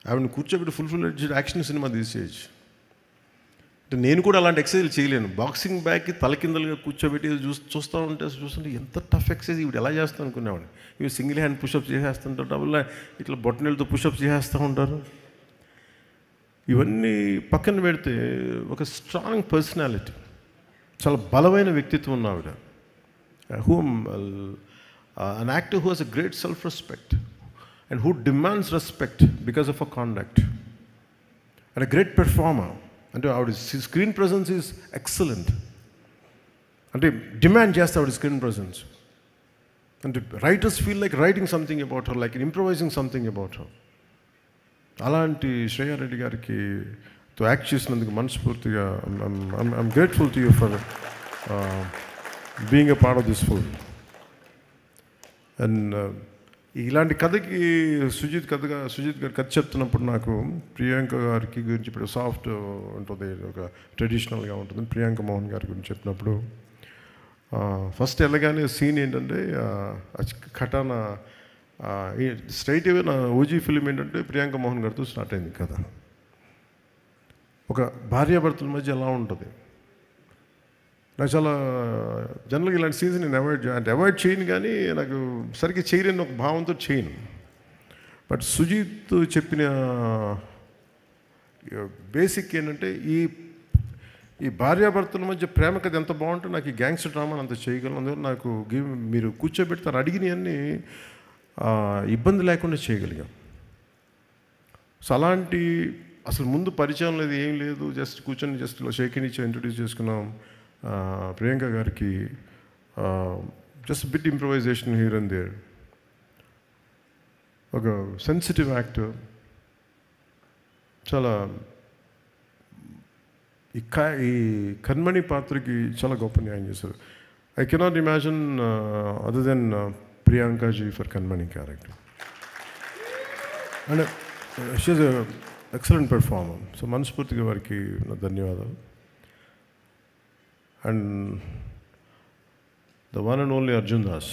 ఆవిడని కూర్చోబెట్టి ఫుల్ యాక్షన్ సినిమా తీసేయచ్చు. అంటే నేను కూడా అలాంటి ఎక్సర్సైజ్ చేయలేను. బాక్సింగ్ బ్యాగ్కి తలకిందలుగా కూర్చోబెట్టి చూస్తుంటే ఎంత టఫ్ ఎక్సర్సైజ్ ఇవి ఎలా చేస్తాను అనుకునేవాడిని. ఇవి సింగిల్ హ్యాండ్ పుషప్స్ చేసేస్తుంటారు, డబుల్ ఇట్లా బొట్టనీళ్ళతో పుషప్స్ చేసేస్తూ ఉంటారు. ఇవన్నీ పక్కన పెడితే ఒక స్ట్రాంగ్ పర్సనాలిటీ, చాలా బలమైన వ్యక్తిత్వం ఉన్న ఆవిడ. an actor who has a great self-respect and who demands respect because of her conduct, and a great performer. అంటే ఆవిడ స్క్రీన్ ప్రజెన్స్ ఈజ్ ఎక్సలెంట్. అంటే డిమాండ్ చేస్తే ఆవిడ స్క్రీన్ ప్రజెన్స్. అంటే writers feel like writing something about her, like ఇంప్రవైజింగ్ something about her. అలాంటి శ్రేయారెడ్డి గారికి తో act చేసినందుకు మనస్ఫూర్తిగా I'm grateful to you for being a part of this film. And ఇలాంటి కథకి సుజిత్ గారు కథ చెప్తున్నప్పుడు నాకు ప్రియాంక గారికి గురించి, ఇప్పుడు సాఫ్ట్ ఉంటుంది, ఒక ట్రెడిషనల్గా ఉంటుంది, ప్రియాంక మోహన్ గారి గురించి చెప్పినప్పుడు ఫస్ట్ వెళ్ళగానే సీన్ ఏంటంటే కటానా స్ట్రైట్ అవే నా ఓజీ ఫిలిం ఏంటంటే ప్రియాంక మోహన్ గారితో స్టార్ట్ అయింది కదా. ఒక భార్యాభర్తల మధ్య ఎలా ఉంటుంది. నాకు చాలా జనరల్గా ఇలాంటి సీన్స్ నేను అవాయిడ్ చేయను, కానీ నాకు సరిగ్గా చేయలేని ఒక భావంతో చేయను. బట్ సుజీత్ చెప్పిన బేసిక్ ఏంటంటే ఈ భార్యాభర్తల మధ్య ప్రేమ కథ ఎంత బాగుంటే నాకు ఈ గ్యాంగ్స్టర్ డ్రామాని అంత చేయగలను. అందువల్ల నాకు మీరు కూర్చోబెట్టి తను అడిగినవన్నీ ఇబ్బంది లేకుండా చేయగలిగాం. సో అలాంటి అసలు ముందు పరిచయం లేదు, ఏం లేదు, జస్ట్ కూర్చొని జస్ట్ షేకింగ్ ఇచ్చి ఇంట్రొడ్యూస్ చేసుకున్నాం. ప్రియాంక గారికి just bit improvisation here and there. ఒక సెన్సిటివ్ యాక్టర్, చాలా ఈ కన్మణి పాత్రకి చాలా గొప్ప న్యాయం చేశారు. I cannot imagine other then ప్రియాంకాజీ for Kanmani character. And she is a excellent performer. So మనస్ఫూర్తిగా వారికి నా ధన్యవాదాలు. And the one and only Arjun Das.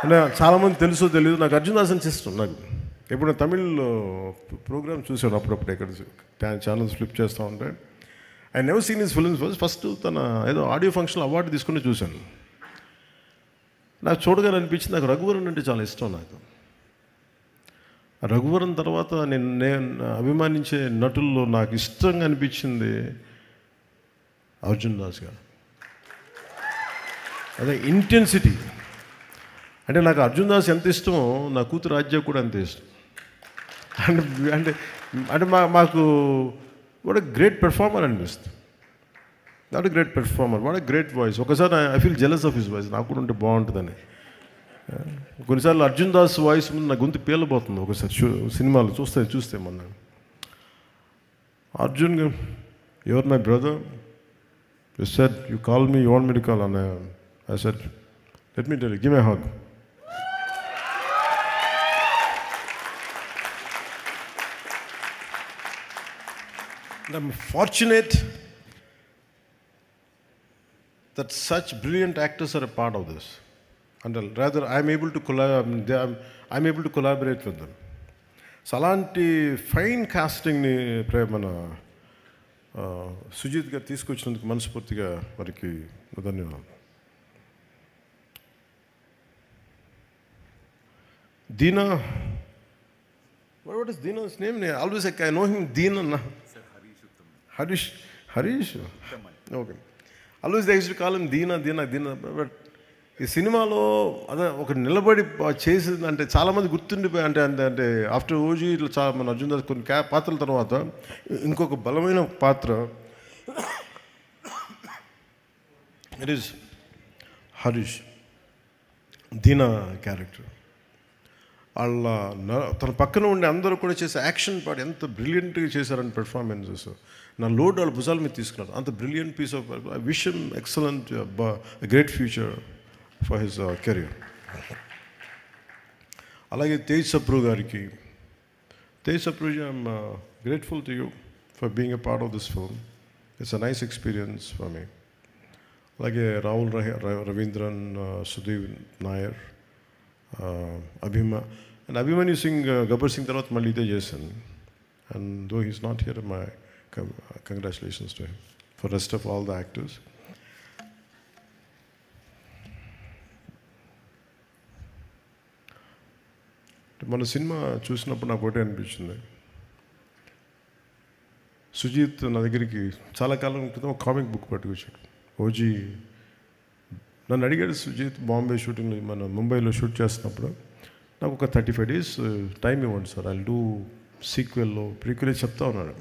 అంటే చాలామంది తెలుసో తెలియదు, నాకు అర్జున్ దాస్ అని ఇష్టం. నాకు ఎప్పుడు తమిళ్లో ప్రోగ్రామ్ చూశాను అప్పుడప్పుడు, ఇక్కడ ఛానల్స్ ఫ్లిప్ చేస్తూ ఉంటే. I never seen his films. First తన ఏదో ఆడియో ఫంక్షన్లో అవార్డు తీసుకుని చూశాను. నాకు చూడగానే అనిపించింది, నాకు రఘువరన్ అంటే చాలా ఇష్టం. నాకు రఘువరన్ తర్వాత నేను అభిమానించే నటుల్లో నాకు ఇష్టంగా అనిపించింది అర్జున్ దాస్ గారు. అదే ఇంటెన్సిటీ. అంటే నాకు అర్జున్ దాస్ ఎంత ఇష్టమో నా కూతురు రాజ్య కూడా అంతే ఇష్టం. అంటే అంటే మాకు వాట్ ఎ గ్రేట్ పెర్ఫార్మర్ అనిపిస్తుంది. What a great performer, what a great voice. ఒకసారి I feel jealous of his voice. నాకు కూడా ఉంటే బాగుంటుందని. కొన్నిసార్లు అర్జున్ దాస్ వాయిస్ ముందు నా గొంతు పేలిపోతుంది. ఒకసారి సినిమాలు చూస్తే మొన్న Arjun, you are my brother, you said you call me, you want me to call, and I said let me tell you, give me a hug. I'm fortunate that such brilliant actors are a part of this, and rather I'm able to collaborate with them. So అలాంటి fine కాస్టింగ్ని మన సుజిత్ గారు తీసుకొచ్చినందుకు మనస్ఫూర్తిగా వారికి ధన్యవాదాలు. Deena, what is Deena's name? Always I know him Deena. Harish. Okay. Always they used to call him Deena. But ఈ సినిమాలో అదే ఒక నిలబడి చేసింది అంటే చాలామంది గుర్తుండిపోయి అంటే ఆఫ్టర్ ఓజీ ఇట్లా చాలా మన అర్జున్ దాస్ కొన్ని పాత్రల తర్వాత ఇంకొక బలమైన పాత్ర it is Harish. Deena character వాళ్ళ తన పక్కన ఉండే అందరూ కూడా చేసే యాక్షన్ పార్ట్ ఎంత బ్రిలియంట్గా చేశారని పెర్ఫార్మెన్సెస్. నా లోడ్ వాళ్ళ భుజాల మీద తీసుకున్నారు. అంత brilliant piece of work. I wish him excellent great future for his career. అలాగే తేజ్ సప్రూ గారికి, Tej Sapru ji, I'm grateful to you for being a part of this film. It's a nice experience for me. అలాగే రాహుల్ రవీంద్రన్, సుధీర్ నాయర్, అభిమన్యు సింగ్, గబ్బర్ సింగ్ తర్వాత మళ్ళీ ఇదే చేశాను. And though he's not here, my congratulations to him for rest of all the actors. మన cinema చూసినప్పుడు నాకు ఒకటే అనిపించింది, సుజిత్ నా దగ్గరికి చాలా కాలం క్రితం ఒక కామిక్ బుక్ పట్టుకొచ్చాడు. ఓజీ నన్ను అడిగాడు, సుజిత్ బాంబే షూటింగ్లో మన ముంబైలో షూట్ చేస్తున్నప్పుడు నాకు ఒక 35 days టైం ఇవ్వండి సార్, ఐ డూ సీక్వెల్లో ప్రీక్వెల్ చెప్తా ఉన్నాడు.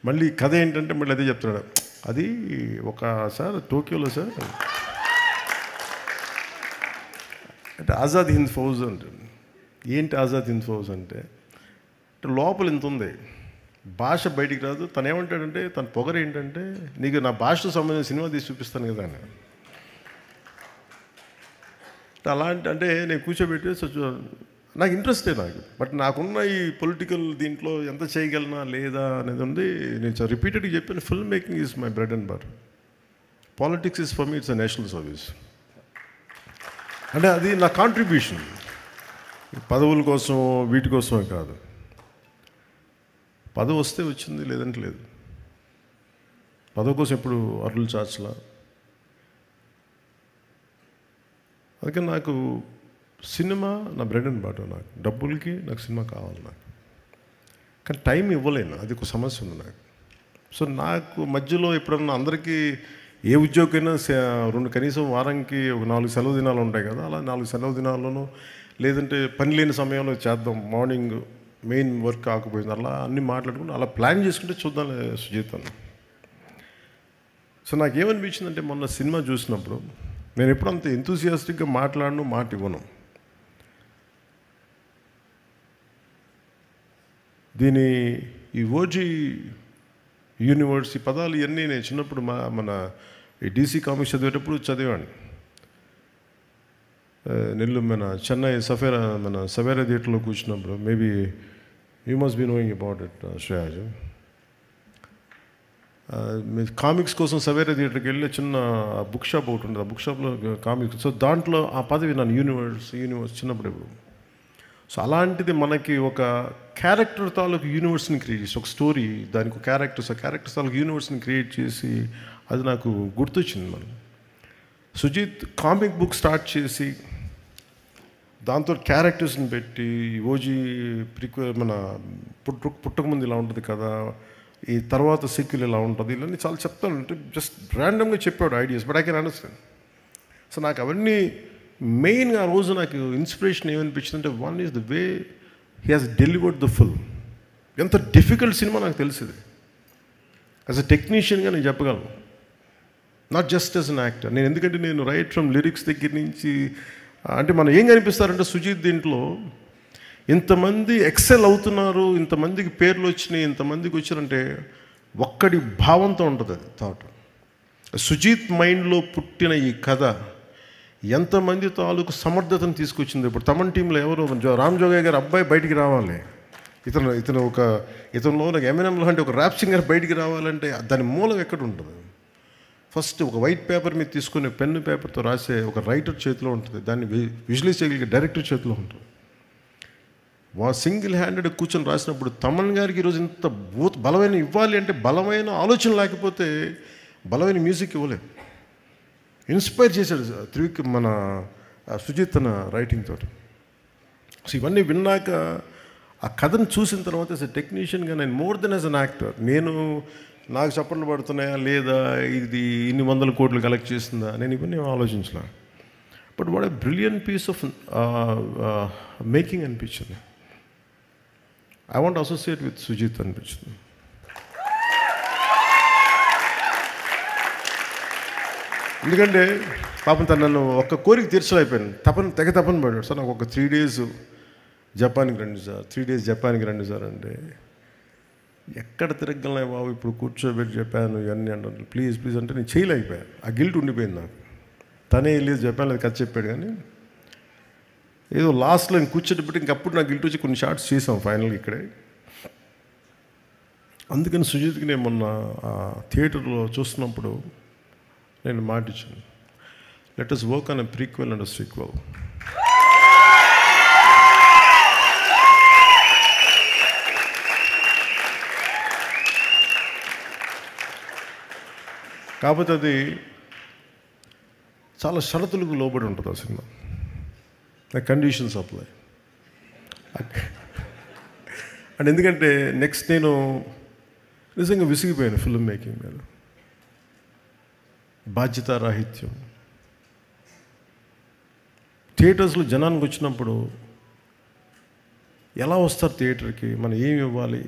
మళ్ళీ కథ ఏంటంటే మళ్ళీ అదే చెప్తున్నాడు. అది ఒక సార్ టోక్యోలో సార్ అంటే ఆజాద్ హింద్ ఫౌజ్ అంటే ఏంటి ఆజాద్ హింద్ ఫౌజ్ అంటే లోపల ఇంత ఉంది, భాష బయటికి రాదు. తను ఏమంటాడంటే తన పొగరు ఏంటంటే నీకు నా భాషతో సంబంధించిన సినిమా తీసి చూపిస్తాను కదా అని. అలాంటి అంటే నేను కూర్చోబెట్టి నాకు ఇంట్రెస్టే నాకు. బట్ నాకున్న ఈ పొలిటికల్ దీంట్లో ఎంత చేయగలనా లేదా అనేది ఉంది. నేను రిపీటెడ్గా చెప్పాను, film making is my bread and butter. Politics is for me it's a national service. అంటే అది నా కాంట్రిబ్యూషన్. పదవుల కోసం వీటి కోసమే కాదు. పదవి వస్తే వచ్చింది, లేదంటే లేదు. పదవి కోసం ఎప్పుడు అరులు చాచలా. అందుకే నాకు సినిమా నా బ్రెడ్ అండ్ బటర్. నాకు డబ్బులకి నాకు సినిమా కావాలి. నాకు కానీ టైం ఇవ్వలేను, అది ఒక సమస్య ఉంది నాకు. సో నాకు మధ్యలో ఎప్పుడన్నా అందరికీ ఏ ఉద్యోగమైనా కనీసం వారానికి ఒక 4 సెలవు దినాలు ఉంటాయి కదా, అలా 4 సెలవు దినాల్లోనూ లేదంటే పని లేని సమయంలో చేద్దాం, మార్నింగ్ మెయిన్ వర్క్ కాకపోయింది, అలా అన్నీ మాట్లాడుకుని అలా ప్లాన్ చేసుకుంటే చూద్దాం సుజీతను. సో నాకేమనిపించిందంటే మొన్న సినిమా చూసినప్పుడు నేను ఎప్పుడు అంత ఎంతూసియాస్టిక్గా మాట్లాడను, మాట ఇవ్వను. దీని ఈ ఓజీ యూనివర్స్ ఈ పదాలు ఇవన్నీ నేను చిన్నప్పుడు మన ఈ DC కామిక్స్ చదివేటప్పుడు చదివాను. మన చెన్నై సవేరా థియేటర్లో కూర్చున్నప్పుడు, maybe you must be knowing about it Shreyas. Comics కోసం సవేరా థియేటర్కి వెళ్ళి చిన్న బుక్ షాప్ ఒకటి ఉంటుంది, ఆ బుక్ షాప్లో కామిక్స్. సో దాంట్లో ఆ పదవి నన్ను యూనివర్స్ చిన్నప్పుడు ఇప్పుడు. సో అలాంటిది మనకి ఒక క్యారెక్టర్ తాలూకు యూనివర్స్ని క్రియేట్ చేసి, ఒక స్టోరీ దానికి ఒక క్యారెక్టర్స్ తాలూకు యూనివర్స్ని క్రియేట్ చేసి అది నాకు గుర్తొచ్చింది. మనం సుజిత్ కామిక్ బుక్ స్టార్ట్ చేసి దాంతో క్యారెక్టర్స్ని పెట్టి ఓజీ మన పుట్టకముందు ఇలా ఉంటుంది కదా, ఈ తర్వాత సీక్వెల్ ఇలా ఉంటుంది, ఇవన్నీ చాలా చెప్తాను. అంటే జస్ట్ ర్యాండమ్గా చెప్పాడు ideas, but I can understand. So నాకు అవన్నీ మెయిన్గా ఆ రోజు నాకు ఇన్స్పిరేషన్ ఏమనిపించింది అంటే, one is the way he has delivered the full. ఎంత డిఫికల్ట్ సినిమా నాకు తెలిసింది. యాజ్ అ టెక్నీషియన్గా నేను చెప్పగలను, not just as an actor. ఎందుకంటే నేను రైట్ ఫ్రమ్ లిరిక్స్ దగ్గర నుంచి, అంటే మనం ఏం కనిపిస్తారంటే సుజీత్ దీంట్లో ఇంతమంది ఎక్సెల్ అవుతున్నారు, ఇంతమందికి పేర్లు వచ్చినాయి, ఇంతమందికి వచ్చారంటే ఒక్కడి భావంతో ఉంటుంది అది థాట్. సుజీత్ మైండ్లో పుట్టిన ఈ కథ ఎంతమంది తాలూకు సమర్థతను తీసుకొచ్చింది. ఇప్పుడు తమన్ టీంలో ఎవరు రామ్ జోగయ్య గారు అబ్బాయి బయటికి రావాలి, ఇతనిలో ఎమినెం లాంటి ఒక ర్యాప్ సింగర్ బయటికి రావాలంటే దాని మూలం ఎక్కడ ఉంటుంది? ఫస్ట్ ఒక వైట్ పేపర్ మీద తీసుకుని పెన్ను పేపర్తో రాసే ఒక రైటర్ చేతిలో ఉంటుంది, దాన్ని విజువలైజ్ చేయగలిగే డైరెక్టర్ చేతిలో ఉంటుంది. సింగిల్ హ్యాండెడ్ కూర్చొని రాసినప్పుడు తమన్ గారికి ఈరోజు ఇంత బలమైన ఇవ్వాలి అంటే బలమైన ఆలోచన లేకపోతే బలమైన మ్యూజిక్ ఇవ్వలేదు. ఇన్స్పైర్ చేశాడు మన సుజిత్ తన రైటింగ్ తోటి. సో ఇవన్నీ విన్నాక ఆ కథను చూసిన తర్వాత యాజ్ ఎ టెక్నీషియన్గా నేను more than as an actor, నాకు చప్పట్లు పడుతున్నాయా లేదా, ఇది ఇన్ని 100 కోట్లు కలెక్ట్ చేస్తుందా, నేను ఇవన్నీ ఆలోచించలే. But what a brilliant piece of making అనిపించింది. I want associate with Sujeeth అనిపించింది. ఎందుకంటే పాపం తను నన్ను ఒక్క కోరిక తీర్చలేకపోయాను, తెగ తపన పడ్డాడు. సార్ నాకు ఒక 3 days జపాన్కి రండి సార్, 3 days జపాన్కి రండి సార్ అంటే, ఎక్కడ తిరగలే బాబు, ఇప్పుడు కూర్చోబెట్టి చెప్పాను ఇవన్నీ అంటాను, ప్లీజ్ అంటే నేను చేయలేకపోయాను. ఆ గిల్ట్ ఉండిపోయింది నాకు. తనే వెళ్ళి జపాన్ అది కథ చెప్పాడు, కానీ ఏదో లాస్ట్లో నేను కూర్చోబెట్టి ఇంకప్పుడు నాకు గిల్ట్ వచ్చి కొన్ని షార్ట్స్ చేసాం ఫైనల్గా ఇక్కడే. అందుకని సుజిత్కి నేను మొన్న థియేటర్లో చూస్తున్నప్పుడు నేను మాట ఇచ్చాను, let us work on a prequel and a sequel. కాకపోతే అది చాలా షరతులకు లోబడి ఉంటుంది ఆ సినిమా, కండిషన్స్ అప్లై. అండ్ ఎందుకంటే నెక్స్ట్ నేను నిజంగా విసిగిపోయాను ఫిల్మ్ మేకింగ్ మీద. బాధ్యతారాహిత్యం, థియేటర్స్లో జనానికి వచ్చినప్పుడు ఎలా వస్తారు థియేటర్కి, మనం ఏమి ఇవ్వాలి,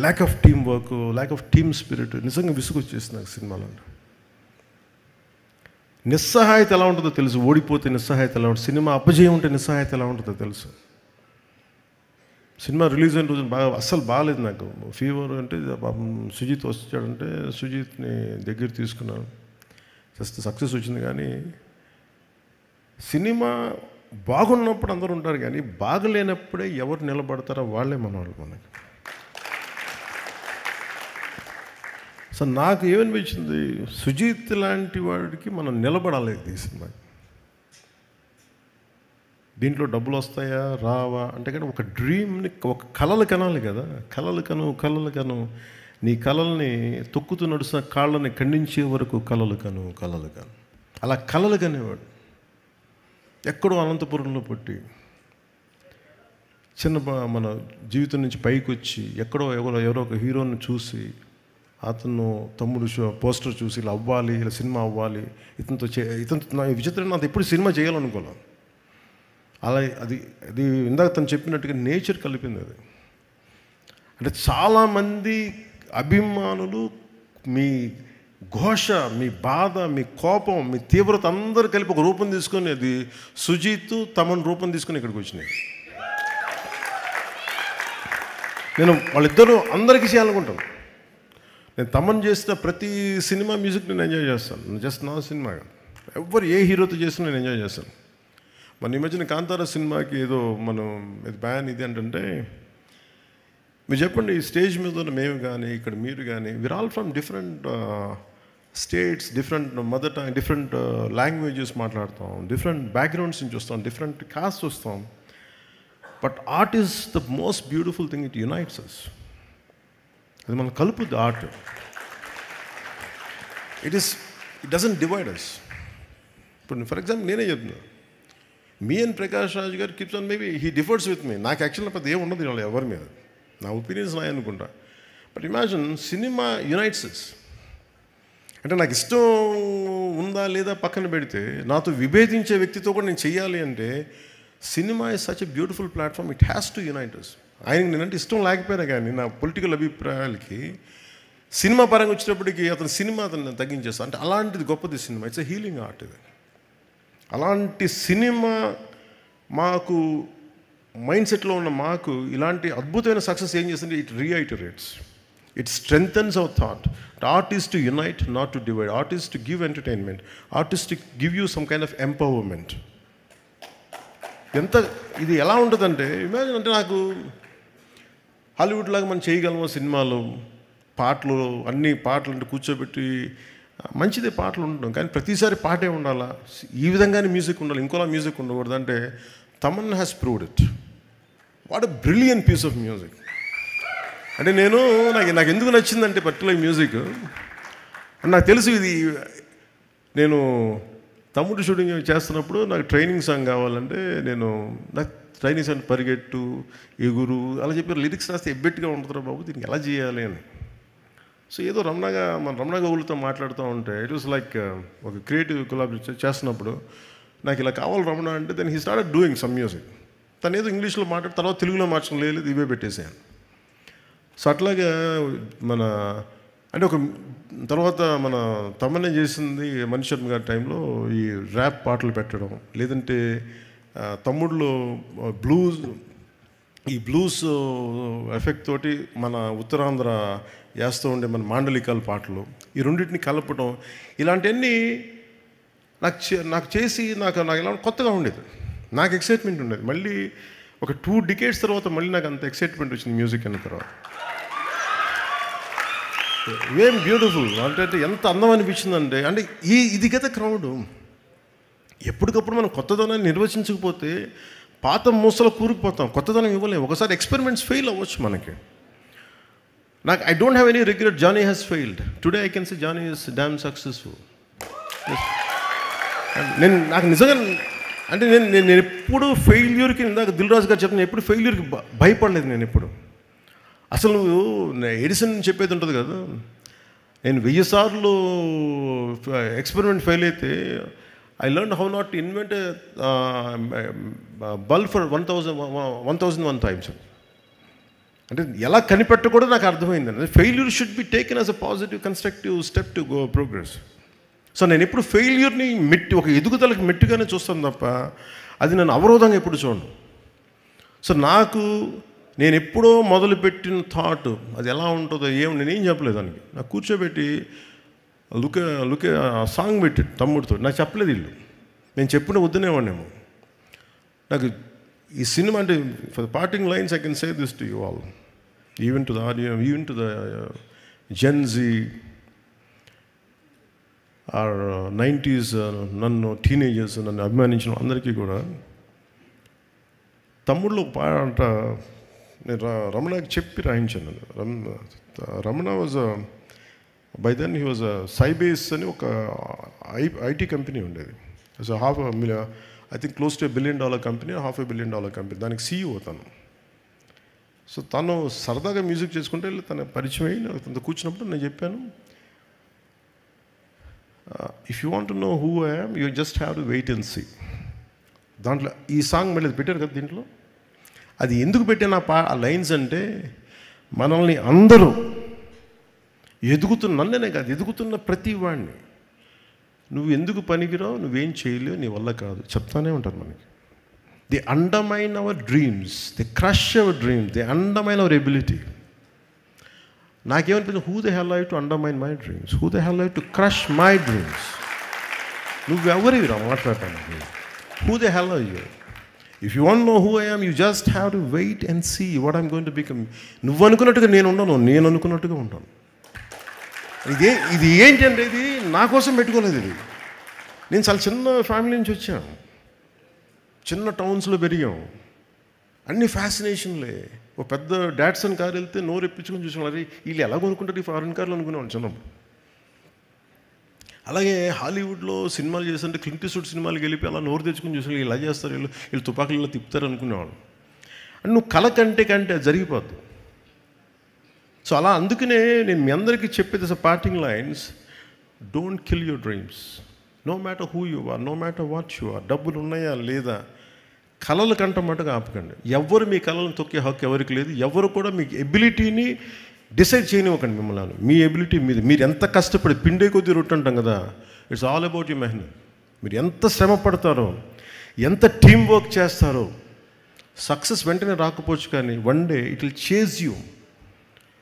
lakh of team work, lakh of team spirit నిజంగా విసుగొచ్చేస్తుంది నాకు సినిమాలో. నిస్సహాయత ఎలా ఉంటుందో తెలుసు, ఓడిపోతే నిస్సహాయత ఎలా ఉంటుంది, సినిమా అపజయం ఉంటే నిస్సహాయత ఎలా ఉంటుందో తెలుసు. సినిమా రిలీజ్ అయిన రోజు అస్సలు బాగాలేదు నాకు, ఫీవర్. అంటే పాపం సుజిత్ వచ్చాడంటే సుజిత్ని దగ్గర తీసుకున్నాను, జస్ట్ సక్సెస్ వచ్చింది. కానీ సినిమా బాగున్నప్పుడు అందరూ ఉంటారు, కానీ బాగలేనప్పుడే ఎవరు నిలబడతారో వాళ్ళే మనవాళ్ళు మనకి. సో నాకు ఏమనిపించింది, సుజిత్ లాంటి వాడికి మనం నిలబడాలి ఈ సినిమా. దీంట్లో డబ్బులు వస్తాయా రావా అంటే కానీ ఒక డ్రీమ్ని, ఒక కలలు కనాలి కదా. కలలు కను నీ కలల్ని తొక్కుతూ నడుస్తున్న కాళ్ళని ఖండించే వరకు కలలు కను. అలా కలలు కనేవాడు. ఎక్కడో అనంతపురంలో పుట్టి మన జీవితం నుంచి పైకి వచ్చి ఎక్కడో ఎవరో ఒక హీరోని చూసి అతను తమ్ముడు పోస్టర్ చూసి ఇలా అవ్వాలి, ఇలా సినిమా అవ్వాలి, ఇతనితో నా విచిత్రం, నాకు ఎప్పుడు సినిమా చేయాలనుకోలేం. అలా అది ఇందాక తను చెప్పినట్టుగా నేచర్ కలిపింది అది. అంటే చాలామంది అభిమానులు మీ ఘోష, మీ బాధ, మీ కోపం, మీ తీవ్రత అందరూ కలిపి ఒక రూపం తీసుకొని, అది సుజీత్ తమన్ రూపం తీసుకొని ఇక్కడికి వచ్చినాయి. నేను వాళ్ళిద్దరూ అందరికీ చేయాలనుకుంటాను. నేను తమన్ చేసిన ప్రతి సినిమా మ్యూజిక్ నేను ఎంజాయ్ చేస్తాను. జస్ట్ నా సినిమా కాదు, ఎవరు ఏ హీరోతో చేసినా నేను ఎంజాయ్ చేస్తాను. మన ఈ మధ్యన కాంతారా సినిమాకి ఏదో మనం ఇది బ్యాన్ ఇది అంటే, మీరు చెప్పండి, ఈ స్టేజ్ మీద ఉన్న మేము కానీ ఇక్కడ మీరు కానీ, we are all from different states, different mother tongue, different languages మాట్లాడతాం, డిఫరెంట్ బ్యాక్గ్రౌండ్స్ నుంచి వస్తాం, డిఫరెంట్ కాస్ట్ వస్తాం. But art is the most beautiful thing. It unites us. అది మనం కలుపుద్ది art. It doesn't divide us. ఇప్పుడు ఫర్ ఎగ్జాంపుల్ నేనే చెప్తున్నా, మీ అండ్ ప్రకాష్ రాజ్ గారు keeps on, maybe he differs with me. నాకు యాక్చువల్గా పెద్ద ఏముండదు వాళ్ళు ఎవరి మీద, నా ఒపీనియన్స్ నాయ అనుకుంటా. But imagine, cinema unites us. అంటే నాకు ఇష్టం ఉందా లేదా పక్కన పెడితే, నాతో విభేదించే వ్యక్తితో కూడా నేను చెయ్యాలి అంటే, cinema is such a beautiful platform. It has to unite us. ఆయనకి నేనంటే ఇష్టం లేకపోయినా కానీ, నా పొలిటికల్ అభిప్రాయాలకి సినిమా పరంగా వచ్చేటప్పటికి అతను తగ్గించేస్తాను. అంటే అలాంటిది గొప్పది cinema. It's a healing art ఇది. అలాంటి సినిమా మాకు మైండ్ సెట్లో ఉన్న మాకు ఇలాంటి అద్భుతమైన సక్సెస్ ఏం చేస్తుంది, it reiterates, it strengthens our thought. Art is to unite, not to divide. Art is to give entertainment. Art is to give you some kind of empowerment. ఎంత ఇది ఎలా ఉంటుందంటే, ఇమాజిన్, అంటే నాకు హాలీవుడ్ లాగా మనం చేయగలమో సినిమాలు, పాటలు, అన్ని పాటలు అంటే కూర్చోబెట్టి మంచిదే పాటలు ఉండడం, కానీ ప్రతిసారి పాటే ఉండాలా, ఈ విధంగానే మ్యూజిక్ ఉండాలి, ఇంకోలా మ్యూజిక్ ఉండకూడదు అంటే, Thaman has proved it. What a brilliant piece of music. అంటే నాకు ఎందుకు నచ్చిందంటే పర్టికులర్ మ్యూజిక్, నాకు తెలుసు ఇది. నేను తమ్ముడు షూటింగ్ చేస్తున్నప్పుడు నాకు ట్రైనింగ్ సాంగ్ కావాలంటే, నాకు ట్రైనింగ్ సాంగ్ పరిగెట్టు, ఎగురు అలా చెప్పి లిరిక్స్ రాస్తే ఎబ్బెట్టుగా ఉంటుందిరా బాబు, దీనికి ఎలా చేయాలి అని. సో ఏదో రమణ గౌలుతో మాట్లాడుతూ ఉంటే, ఇట్ వాస్ లైక్ ఒక క్రియేటివ్ కొలాబరేషన్ చేస్తున్నప్పుడు, నాకు ఇలా కావాలి రమణ అంటే, then he started doing some music. తను ఏదో ఇంగ్లీష్లో మాట్లాడి తర్వాత తెలుగులో మార్చడం లేదు, ఇవే పెట్టేసాను. సో అట్లాగా అంటే ఒక తర్వాత మన తమన్నే చేసింది మణి శర్మ గారి టైంలో ఈ ర్యాప్ పాటలు పెట్టడం, లేదంటే తమ్ముడులో ఈ బ్లూస్ ఎఫెక్ట్ తోటి మన ఉత్తరాంధ్ర వేస్తూ ఉండే మన మాండలికాల పాటలు, ఈ రెండింటిని కలపడం, ఇలాంటివన్నీ నాకు చేసి నాకు ఇలా కొత్తగా ఉండేది, నాకు ఎక్సైట్మెంట్ ఉండేది. మళ్ళీ ఒక 2 decades తర్వాత మళ్ళీ నాకు అంత ఎక్సైట్మెంట్ వచ్చింది మ్యూజిక్ అన్న తర్వాత. ఏం బ్యూటిఫుల్ అంటే ఎంత అందం అనిపించిందంటే, అంటే ఇది కదా క్రౌడ్. ఎప్పటికప్పుడు మనం కొత్తదనాన్ని నిర్వచించకపోతే పాత మూసలో కూరుకుపోతాం, కొత్తదనం ఇవ్వలేము. ఒకసారి ఎక్స్పెరిమెంట్స్ ఫెయిల్ అవ్వచ్చు మనకి. I don't have any regret. Johnny has failed. Today I can say Johnny is damn successful. నాకు నిజంగా అంటే నేను ఎప్పుడు ఫెయిల్యూర్కి, ఇందాక దిల్ రాజు గారు చెప్తాను, ఎప్పుడు ఫెయిల్యూర్కి భయపడలేదు నేను ఎప్పుడు. అసలు ఎడిసన్ చెప్పేది ఉంటుంది కదా, నేను 1000 సార్లు ఎక్స్పెరిమెంట్ ఫెయిల్ అయితే, I learn how not to invent bulb for 1001 times. అంటే ఎలా కనిపెట్టకూడదు నాకు అర్థమైంది. Failure should be taken as a positive constructive step to go progress. So నేను ఎప్పుడు ఫెయిల్యూర్ని ఒక ఎదుగుదలకి మెట్టుగానే చూస్తాను తప్ప, అది నన్ను అవరోధంగా ఎప్పుడు చూడను. సో నేను ఎప్పుడో మొదలుపెట్టిన థాట్ అది ఎలా ఉంటుందో నేనేం చెప్పలేదు దానికి. నాకు కూర్చోబెట్టి లుకే సాంగ్ పెట్టి తమ్ముడితో నాకు చెప్పలేదు వీళ్ళు, నేను చెప్పిన వద్దనేవాడినేమో. నాకు ఈ సినిమా అంటే, for the parting lines I can say this to you all, even to the audience, even to the Gen Z or 90s నన్ను టీనేజర్స్ నన్ను అభిమానించిన అందరికీ కూడా, తమ్ముళ్ళు ఒక పాట నేను రమణకి చెప్పి రాయించాను. Ramana was by then he was Sybase అని ఒక ఐటీ కంపెనీ ఉండేది. So I think close to $1 billion company, $500 million company. దానికి CEO తను. సో తను సరదాగా మ్యూజిక్ చేసుకుంటే తన పరిచయం అయ్యి తనతో కూర్చున్నప్పుడు నేను చెప్పాను, if you want to know who I am you just have to wait and see. దాంట్లో ఈ సాంగ్ మళ్ళీ పెట్టారు కదా దీంట్లో. అది ఎందుకు పెట్టాను ఆ లైన్స్ అంటే, మనల్ని అందరూ నన్నే కాదు, ఎదుగుతున్న ప్రతి వాడిని నువ్వు ఎందుకు పనికిరావు, నువ్వేం చేయలేవు, నీ వల్ల కాదు చెప్తానే ఉంటారు మనకి. They undermine our dreams, they crush our dreams, they undermine our ability. నాకేమనిపించింది, who the hell I to undermine my dreams, who the hell I to crush my dreams. నువ్వెవరివిరా మాట్లాడటానికి? Who the hell are you? If you want know who I am you just have to wait and see what I'm going to become. నువ్వు అనుకున్నట్టుగా నేను ఉండను, నేను అనుకున్నట్టుగా ఉంటాను. ఇది ఏంటంటే, ఇది నా కోసం పెట్టుకోలేదు. ఇది నేను చాలా చిన్న ఫ్యామిలీ నుంచి వచ్చాను, చిన్న టౌన్స్లో పెరిగాం, అన్ని ఫ్యాసినేషన్లే. ఒక పెద్ద డాట్సన్ కారు వెళ్తే నోరు ఎప్పించుకొని చూసేవాళ్ళు, వీళ్ళు ఎలా కొనుక్కుంటారు ఈ ఫారిన్ కార్లు అనుకునేవాళ్ళు చిన్నప్పుడు. అలాగే హాలీవుడ్లో సినిమాలు చేస్తుంటే క్లింట్ ఈస్ట్వుడ్ సినిమాలకు వెళ్ళిపోయి అలా నోరు తెచ్చుకొని చూసి ఇలా చేస్తారు, వీళ్ళు తుపాకులు ఇలా తిప్పుతారు అనుకునేవాళ్ళు. అండ్ నువ్వు కళ కంటే అది జరిగిపోద్దు. సో అలా అందుకనే నేను మీ అందరికీ చెప్పేది parting lines, don't kill your dreams, no matter who you are, no matter what you are. డబ్బులు ఉన్నాయా లేదా, కళలు కంట మటుగా ఆపకండి. ఎవరు మీ కళలను తొక్కే హక్కు ఎవరికి లేదు. ఎవరు కూడా మీ ఎబిలిటీని డిసైడ్ చేయనివ్వకండి మిమ్మల్ని. మీ ఎబిలిటీ మీద మీరు ఎంత కష్టపడి పిండే కొద్దీ రొట్టె అంటాం కదా, ఇట్స్ ఆల్ అబౌట్ యూ మెహనత్. మీరు ఎంత శ్రమ పడతారో, ఎంత టీం వర్క్ చేస్తారో. సక్సెస్ వెంటనే రాకపోవచ్చు, కానీ one day it will chase you.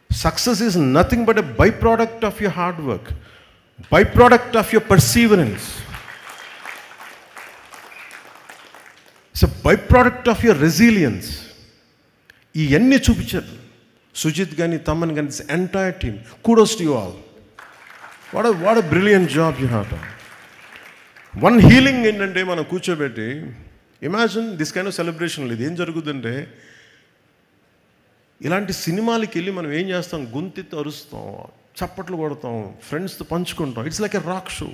Success is nothing but a by product of your hard work, by product of your perseverance, it's a by product of your resilience. ఇవన్నీ చూపించారు సుజిత్ కానీ, తమన్ కానీ, this entire team. Kudos to you all. What a brilliant job you have done. One healing ఏంటంటే, మనం కూర్చోబెట్టి imagine this kind of celebration. లేదు ఏం జరుగుతుందంటే, ఇలాంటి సినిమాలకి వెళ్ళి మనం ఏం చేస్తాం, గొంతెత్తి అరుస్తాం, చప్పట్లు కొడతాం, ఫ్రెండ్స్తో పంచుకుంటాం. It's like a rock show.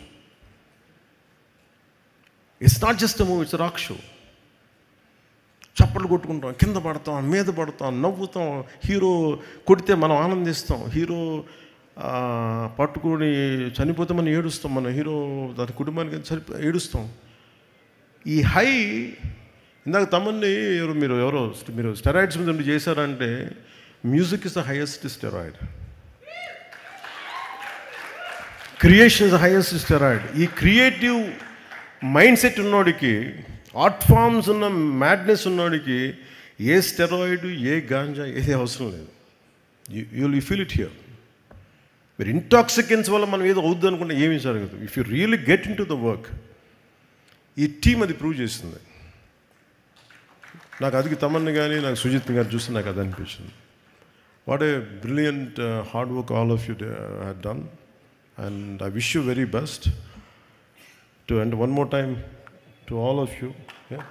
It's not just a movie, it's rock show. చప్పట్లు కొట్టుకుంటాం, కింద పడతాం, మీద పడతాం, నవ్వుతాం. హీరో కొడితే మనం ఆనందిస్తాం, హీరో పట్టుకొని చనిపోతే మనం ఏడుస్తాం, మన హీరో దాని కుటుంబానికి ఏడుస్తాం. ఈ హై ఇందాక తమన్ని మీరు స్టెరాయిడ్స్ మీద చేశారంటే, music is the highest steroid, creation is the highest steroid. ఈ క్రియేటివ్ మైండ్ సెట్ ఉన్నోడికి, ఆర్ట్ ఫామ్స్ ఉన్న మ్యాడ్నెస్ ఉన్నోడికి ఏ స్టెరాయిడ్, ఏ గాంజా ఏది అవసరం లేదు. You feel it here. మీరు ఇంటాక్సికెన్స్ వల్ల మనం ఏదో అవుద్ది అనుకుంటే ఏమీ జరగదు. If you really get in to the work. ఈ టీం అది ప్రూవ్ చేస్తుంది. నాకు అది తమన్ని కానీ, నాకు సుజిత్ గారు చూస్తే నాకు అది అనిపించింది. What a brilliant hard work all of you have done, and I wish you very best too. And one more time to all of you. Yeah.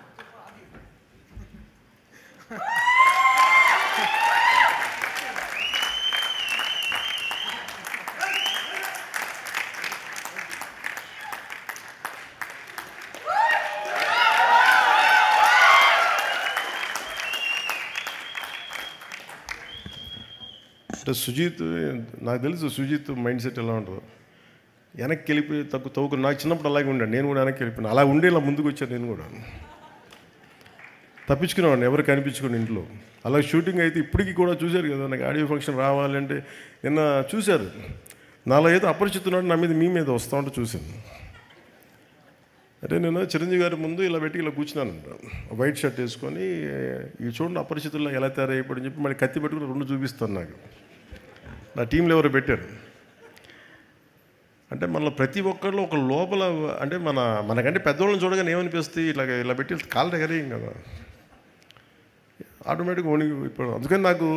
Sujeeth, నాకు తెలుసు సుజిత్ మైండ్ సెట్ ఎలా ఉంటుందో. వెనక్కి వెళ్ళిపోయి తవ్వుకు. నాకు చిన్నప్పుడు అలాగే ఉండాను, నేను కూడా వెనక్కి వెళ్ళిపోయాను. అలా ఉండే ఇలా ముందుకు వచ్చాను. నేను కూడా తప్పించుకునేవాడిని, ఎవరు కనిపించుకుని ఇంట్లో. అలా షూటింగ్ అయితే ఇప్పటికీ కూడా చూశారు కదా, నాకు ఆడియో ఫంక్షన్ రావాలంటే నిన్న చూశారు. నాలో ఏదో అపరిచితున్నాడు నా మీద, మీ మీద వస్తూ ఉంటే చూశాను. అంటే నేను చిరంజీవి గారి ముందు ఇలా పెట్టి ఇలా కూర్చున్నానంట, వైట్ షర్ట్ వేసుకొని. ఇవి చూడండి అపరిచితుల్లో ఎలా తయారైపోయాడని చెప్పి మళ్ళీ కత్తి పెట్టుకుని 2 చూపిస్తాను. నాకు నా టీంలో ఎవరో పెట్టారు. అంటే మనలో ప్రతి ఒక్కరిలో ఒక లోపల, అంటే మనకంటే పెద్దవాళ్ళని చూడగానే ఏమనిపిస్తుంది, ఇలా పెట్టి కాళ్ళ దగ్గర ఏం కదా, ఆటోమేటిక్గా వణికి. ఇప్పుడు అందుకని నాకు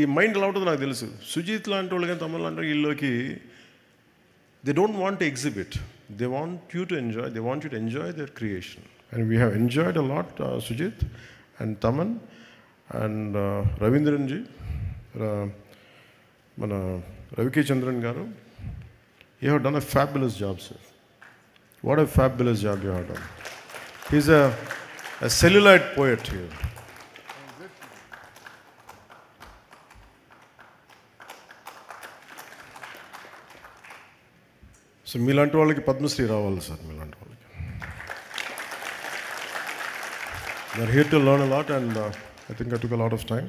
ఈ మైండ్ ఎలా ఉంటుందో నాకు తెలుసు. సుజిత్ లాంటి వాళ్ళు కానీ, తమిళ లాంటి వీళ్ళకి they don't want to exhibit, they want you to enjoy, they want you to enjoy there creation. And we have enjoyed a lot Sujith, and Thaman and రవీంద్రన్జీ, మన రవికే చంద్రన్ గారు. You have done a fabulous job, sir. What a fabulous job you have done. He's a celluloid poet here. So మీలాంటి వాళ్ళకి పద్మశ్రీ రావాలి sir. మీలాంటి వాళ్ళకి they are here to learn a lot and I think I took a lot of time.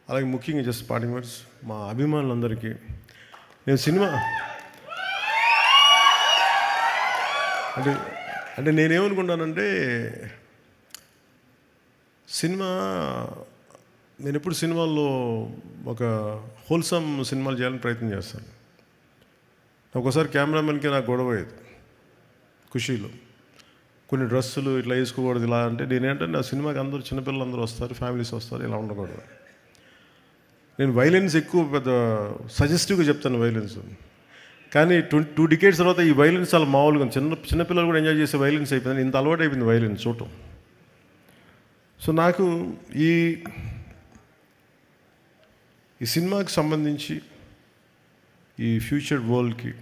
అలాగే ముఖ్యంగా just parting words మా అభిమానులందరికీ. నేను సినిమా అంటే నేనేమనుకుంటానంటే, నేను ఎప్పుడు సినిమాల్లో ఒక హోల్సమ్ సినిమాలు చేయాలని ప్రయత్నం చేస్తాను. ఒకసారి కెమెరామెన్కి నాకు గొడవ అయ్యేది ఖుషీలో. కొన్ని డ్రెస్సులు ఇట్లా వేసుకోకూడదు ఇలా అంటే, నేనేంటంటే నా సినిమాకి అందరూ చిన్నపిల్లలు అందరూ వస్తారు, ఫ్యామిలీస్ వస్తారు, ఇలా ఉండకూడదు. నేను వైలెన్స్ ఎక్కువ పెద్ద సజెస్టివ్గా చెప్తాను వైలెన్స్. కానీ 2 decades తర్వాత ఈ వైలెన్స్ చాలా మామూలుగా చిన్నపిల్లలు కూడా ఎంజాయ్ చేసే వైలెన్స్ అయిపోయింది. ఇంత అలవాటు అయిపోయింది వైలెన్స్ చూడటం. సో నాకు ఈ సినిమాకి సంబంధించి ఈ ఫ్యూచర్ వరల్డ్కి,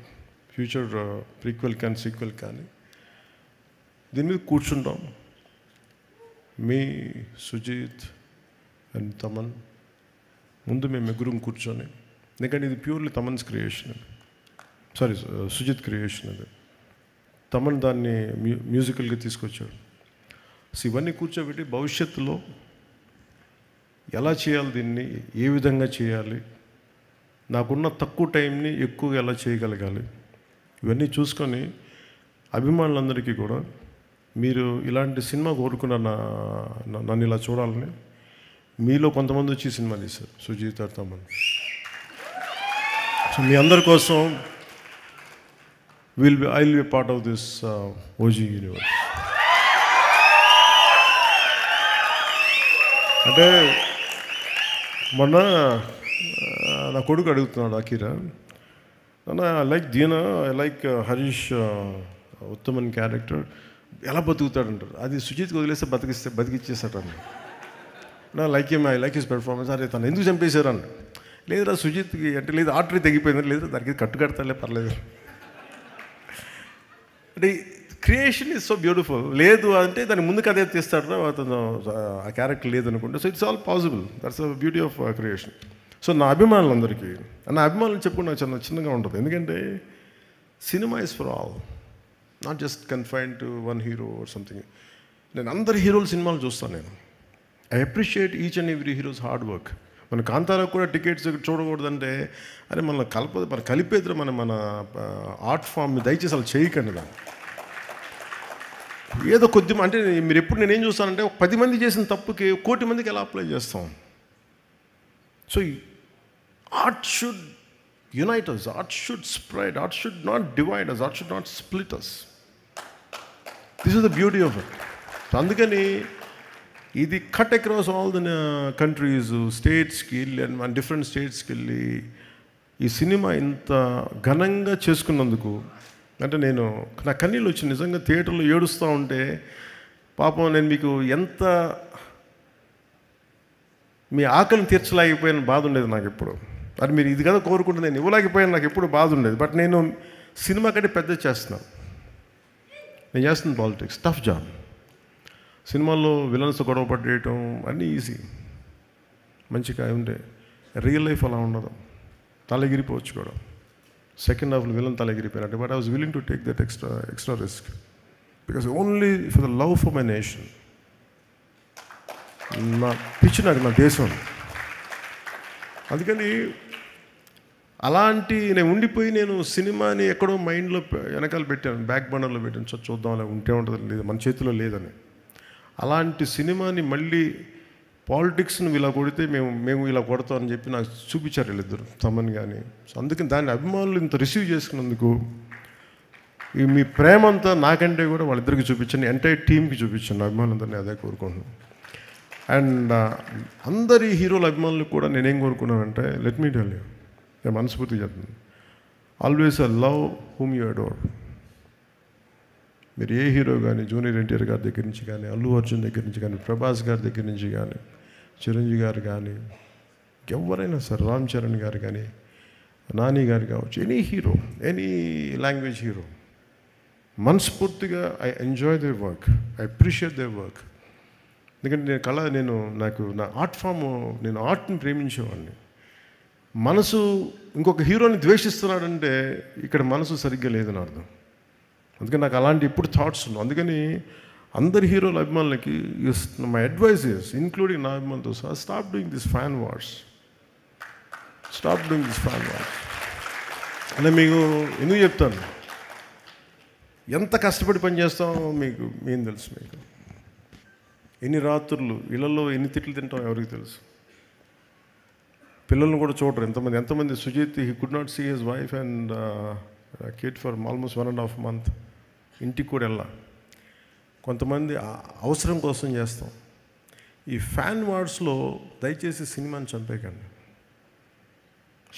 ఫ్యూచర్ ప్రీక్వెల్ కానీ సీక్వెల్ కానీ దీని మీద కూర్చుంటాం. మీ సుజిత్ అండ్ తమన్ ముందు మేము ముగ్గురం కూర్చొని, ఎందుకంటే ఇది purely Thaman's creation, sorry Sujeeth creation. అది తమన్ దాన్ని మ్యూజికల్గా తీసుకొచ్చాడు. సో ఇవన్నీ కూర్చోబెట్టి భవిష్యత్తులో ఎలా చేయాలి, దీన్ని ఏ విధంగా చేయాలి, నాకున్న తక్కువ టైంని ఎక్కువగా ఎలా చేయగలగాలి, ఇవన్నీ చూసుకొని అభిమానులందరికీ కూడా మీరు ఇలాంటి సినిమా కోరుకున్న నన్ను ఇలా చూడాలని మీలో కొంతమంది వచ్చి సినిమా తీశారు, సుజిత్ తమన్. సో మీ అందరి కోసం I will be part of this OG universe. అంటే మొన్న నా కొడుకు అడుగుతున్నాడు, Akira, I like Deena, I like Harish Uttaman character, ఎలా బతుకుతాడంటారు. అది సుజిత్కి వదిలేస్తే బతికిచ్చేస్తాడు. నా లైక్ ఐ లైక్ హిస్ పెర్ఫార్మెన్స్. అరే తను ఎందుకు చంపేశారు అన్న. లేదురా సుజిత్కి అంటే, లేదు ఆర్టరీ తెగిపోయింది, లేదు దానికి కట్టు కడతాలే పర్లేదు అంటే. Creation is so beautiful. లేదు అంటే దాని ముందుకు అదే తీస్తాడు అతను, ఆ క్యారెక్టర్ లేదనుకుంటే. So it's all possible. That's the beauty of creation. So నా అభిమానులందరికీ, నా అభిమానులు చెప్పుకుని నాకు చాలా చిన్నగా ఉంటుంది. ఎందుకంటే cinema is for all, not just confine to one hero or something. నేను అందరి హీరోల సినిమాలు చూస్తాను. నేను I appreciate each and every heroes hard work. మన కాంతారాకు కూడా టికెట్స్ చూడకూడదంటే, అరే మన కలిపేద్దరు మన ఆర్ట్ ఫామ్ దయచేసి అలా చేయకండి. దాన్ని ఏదో కొద్ది అంటే మీరు ఎప్పుడు నేనేం చూస్తానంటే, 10 మంది చేసిన తప్పుకి 1 కోటి మందికి ఎలా అప్లై చేస్తాం. So art should unite us, art should spread, art should not divide us, art should not split us. This is the beauty of it. అందుకని ఇది cut across all the countries, స్టేట్స్కి వెళ్ళి అండ్ డిఫరెంట్ స్టేట్స్కి వెళ్ళి ఈ cinema ఇంత ఘనంగా చేసుకున్నందుకు, అంటే నేను నా కన్నీళ్ళు వచ్చి నిజంగా థియేటర్లో ఏడుస్తూ ఉంటే, పాపం నేను మీకు ఎంత మీ ఆకలిని తీర్చలేకపోయిన బాధ ఉండేది నాకు ఎప్పుడు. అది మీరు ఇది కదా కోరుకుంటే నేను ఇవ్వలేకపోయాను, నాకు ఎప్పుడు బాధ ఉండేది. బట్ నేను సినిమా కంటే పెద్ద చేస్తున్నాను. నేను చేస్తున్న పాలిటిక్స్, టఫ్ జాబ్. సినిమాల్లో విలన్స్ గొడవ పట్టేయటం అన్నీ ఈజీ, మంచిగా ఉండే. రియల్ లైఫ్ అలా ఉండదు, తలగిరిపోవచ్చు కూడా. సెకండ్ హాఫ్లో విలన్ తలగిరిపోయినట్టు. But I was willing to take that extra risk because only for the love for my nation. నా పిచ్చి నాకు నా దేశం. అందుకని అలాంటి నేను ఉండిపోయి నేను సినిమాని ఎక్కడో మైండ్లో వెనకాల పెట్టాను, బ్యాక్ బర్నర్లో పెట్టాను. చూద్దాం అలా ఉంటే ఉంటుంది, లేదు మన చేతిలో లేదని. అలాంటి సినిమాని మళ్ళీ పాలిటిక్స్ను ఇలా కొడితే మేము ఇలా కొడతామని చెప్పి నాకు చూపించారు వీళ్ళిద్దరు, తమన్ కానీ. సో అందుకని దాన్ని అభిమానులు ఇంత రిసీవ్ చేసుకున్నందుకు ఈ మీ ప్రేమ అంతా నాకంటే కూడా వాళ్ళిద్దరికి చూపించాను, ఎంటైర్ టీమ్కి చూపించాను. అభిమానులందరినీ అదే కోరుకుంటున్నాను. అండ్ అందరి హీరోల అభిమానులకు కూడా నేనేం కోరుకున్నానంటే, లెట్ మీ టెల్ యూ, నేను మనస్ఫూర్తిగా చెప్తున్నాను, always love whom you adore. మీరు ఏ హీరో కానీ జూనియర్ ఎన్టీఆర్ గారి దగ్గర నుంచి కానీ, అల్లు అర్జున్ దగ్గర నుంచి కానీ, ప్రభాస్ గారి దగ్గర నుంచి కానీ, చిరంజీవి గారు కానీ, ఎవరైనా సార్, రామ్ చరణ్ గారు కానీ, నాని గారు కావచ్చు, any hero, any language hero, మనస్ఫూర్తిగా I enjoy their work, I appreciate their work. ఎందుకంటే నాకు నా ఆర్ట్ ఫామ్, నేను ఆర్ట్ని ప్రేమించేవాడిని. మనసు ఇంకొక హీరోని ద్వేషిస్తున్నాడంటే ఇక్కడ మనసు సరిగ్గా లేదని అర్థం. అందుకని నాకు అలాంటి ఇప్పుడు థాట్స్ ఉన్నాయి. అందుకని అందరి హీరోల అభిమానులకి మై అడ్వైస్ ఇస్, ఇంక్లూడింగ్ నా అభిమానులతో సహా, stop doing this fan wars. అంటే మీకు ఎందుకు చెప్తాను, ఎంత కష్టపడి పనిచేస్తామో మీకు ఏం తెలుసు. మీకు ఎన్ని రాత్రులు ఇళ్లలో ఎన్ని తిట్లు తింటాం ఎవరికి తెలుసు. పిల్లల్ని కూడా చూడరు ఎంతమంది. Sujeeth, he could not see his wife and kid for almost 1.5 months. ఇంటికి కూడా వెళ్ళా. కొంతమంది అవసరం కోసం చేస్తాం. ఈ ఫ్యాన్ వార్స్లో దయచేసి సినిమాని చంపేయకండి.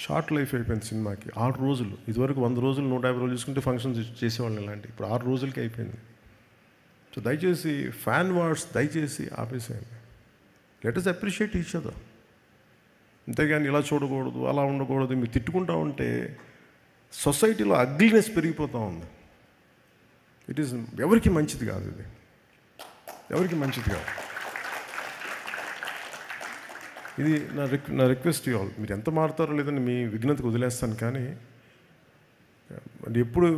షార్ట్ లైఫ్ అయిపోయింది సినిమాకి. 6 రోజులు, ఇదివరకు 100 రోజులు 150 రోజులు చూసుకుంటే ఫంక్షన్స్ చేసేవాళ్ళని, ఇలాంటి ఇప్పుడు 6 రోజులకి అయిపోయింది. సో దయచేసి ఫ్యాన్ వార్స్ దయచేసి ఆపేసేయండి. Let us appreciate each other. అంతేగాని ఇలా చూడకూడదు, అలా ఉండకూడదు, మీరు తిట్టుకుంటా ఉంటే సొసైటీలో అగ్లీనెస్ పెరిగిపోతూ ఉంది. ఇట్ ఈస్ ఎవరికి మంచిది కాదు, ఇది ఎవరికి మంచిది కాదు. ఇది నా రిక్వెస్ట్ యూ ఆల్. మీరు ఎంత మారుతారో లేదని మీ విఘ్నతకు వదిలేస్తాను. కానీ ఎప్పుడు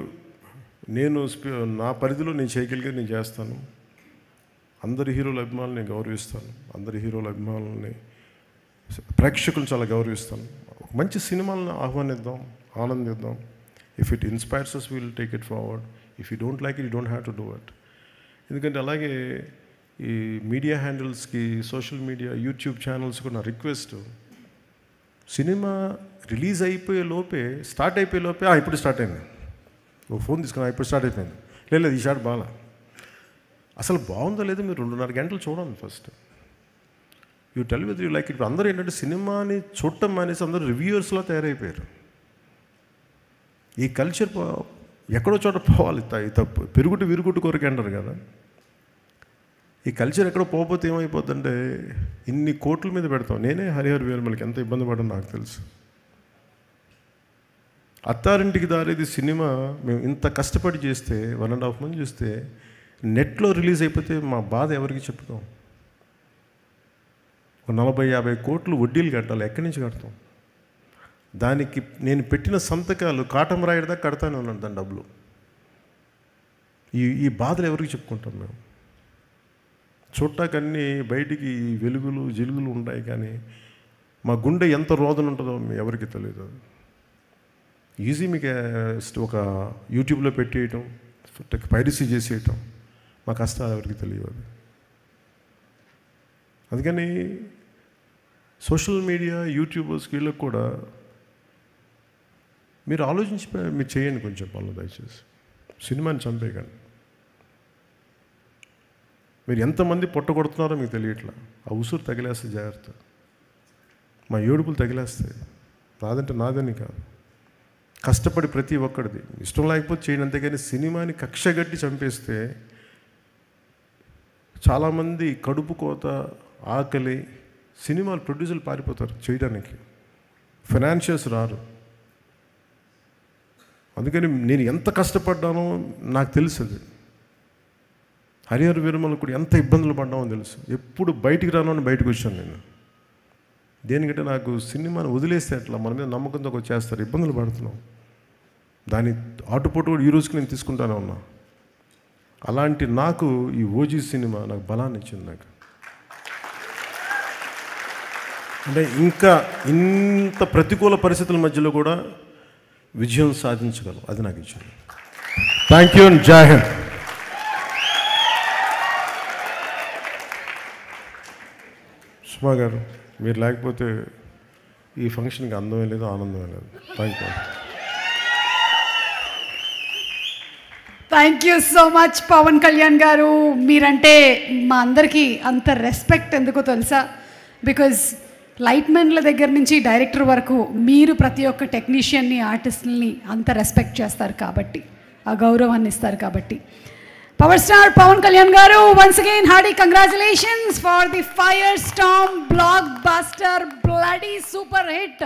నేను నా పరిధిలో నేను చేయగలిగేది నేను చేస్తాను. అందరి హీరోల అభిమానులు నేను గౌరవిస్తాను. అందరి హీరోల అభిమానులని, ప్రేక్షకులను చాలా గౌరవిస్తాను. మంచి సినిమాలను ఆహ్వానిద్దాం, ఆనందిద్దాం. If it inspires us, will take it forward. If you don't like it, you don't have to do it. ఎందుకంటే అలాగే ఈ మీడియా హ్యాండిల్స్కి, సోషల్ మీడియా, యూట్యూబ్ ఛానల్స్ కూడా నా రిక్వెస్ట్, సినిమా రిలీజ్ అయిపోయే లోపే, స్టార్ట్ అయిపోయే లోపే ఇప్పుడు స్టార్ట్ అయింది, ఓ ఫోన్ తీసుకున్నా ఇప్పుడు స్టార్ట్ అయిపోయింది, లేదు ఈ షాట్ బాగా, అసలు బాగుందో లేదో మీరు 2.5 గంటలు చూడండి first. You tell with you like it. అందరూ ఏంటంటే సినిమాని చూడటం మానేసి అందరూ రివ్యూయర్స్లో తయారైపోయారు. ఈ కల్చర్ ఎక్కడో చోట పోవాలి, తప్పు పెరుగుడు విరుగుడు కొరకు అంటారు కదా. ఈ కల్చర్ ఎక్కడో పోకపోతే ఏమైపోతుందంటే ఇన్ని కోట్ల మీద పెడతాం. నేనే హరిహర వీరమలకి ఎంత ఇబ్బంది పడడం నాకు తెలుసు. అత్తారింటికి దారేది సినిమా మేము ఇంత కష్టపడి చేస్తే, 1.5 months చూస్తే, నెట్లో రిలీజ్ అయిపోతే మా బాధ ఎవరికి చెప్పుతాం? 40-50 కోట్లు వడ్డీలు కట్టాలి, ఎక్కడి నుంచి కడతాం? దానికి నేను పెట్టిన సంతకాలు కాటం రాయడదా కడతానే ఉన్నాను దాని డబ్బులు. ఈ బాధలు ఎవరికి చెప్పుకుంటాం మేము? చూడటాకన్నీ బయటికి వెలుగులు జిలుగులు ఉంటాయి, కానీ మా గుండె ఎంత రోదన ఉంటుందో ఎవరికి తెలియదు. ఈజీ మీకు ఒక యూట్యూబ్లో పెట్టేయటం, పైరసీ చేసేయటం, మా కష్టాలు ఎవరికి తెలియదు. అందుకని సోషల్ మీడియా, యూట్యూబర్స్ వీళ్ళకి కూడా మీరు ఆలోచించి మీరు చేయండి కొంచెం పనులు దయచేసి. సినిమాని చంపేయకండి. మీరు ఎంతమంది పొట్టగొడుతున్నారో మీకు తెలియట్లా. ఆ ఉసురు తగిలేస్తే జాగ్రత్త, మా ఏడుపులు తగిలేస్తాయి. నాదంటే నాదని కాదు, కష్టపడి ప్రతి ఒక్కడిది ఇష్టం లేకపోతే చేయండి, అంతేగాని సినిమాని కక్షగట్టి చంపేస్తే చాలామంది కడుపు కోత, ఆకలి, సినిమాలు ప్రొడ్యూసర్లు పారిపోతారు చేయడానికి, ఫైనాన్షియల్స్ రారు. అందుకని నేను ఎంత కష్టపడ్డానో నాకు తెలుసు. హరిహర వీరమల కూడా ఎంత ఇబ్బందులు పడ్డామో తెలుసు. ఎప్పుడు బయటికి రాను అని బయటకు వచ్చాను నేను. దేనికంటే నాకు సినిమాని వదిలేస్తే అట్లా మన మీద నమ్మకంతో చేస్తారు, ఇబ్బందులు పడుతున్నాం. దాని ఆటుపోటు కూడా ఈ రోజుకి నేను తీసుకుంటానే ఉన్నా. అలాంటి నాకు ఈ ఓజీ సినిమా నాకు బలాన్ని ఇచ్చింది. నాకు అంటే ఇంకా ఇంత ప్రతికూల పరిస్థితుల మధ్యలో కూడా విజయం సాధించగలం, అది నాకు ఇచ్చింది. థ్యాంక్ యూ అండ్ జై హింద్. సుమా గారు, మీరు లేకపోతే ఈ ఫంక్షన్కి అందమే లేదు, ఆనందమే లేదు. Thank you. Thank you so much Pawan Kalyan garu. మీరంటే మా అందరికీ అంత రెస్పెక్ట్ ఎందుకో తెలుసా? బికాజ్ లైట్మెన్ల దగ్గర నుంచి డైరెక్టర్ వరకు మీరు ప్రతి ఒక్క టెక్నీషియన్ని, ఆర్టిస్ట్ని అంత రెస్పెక్ట్ చేస్తారు కాబట్టి, ఆ గౌరవాన్ని ఇస్తారు కాబట్టి. పవర్ స్టార్ పవన్ కళ్యాణ్ గారు, once again hearty congratulations for the fire Storm block buster bloody super hit.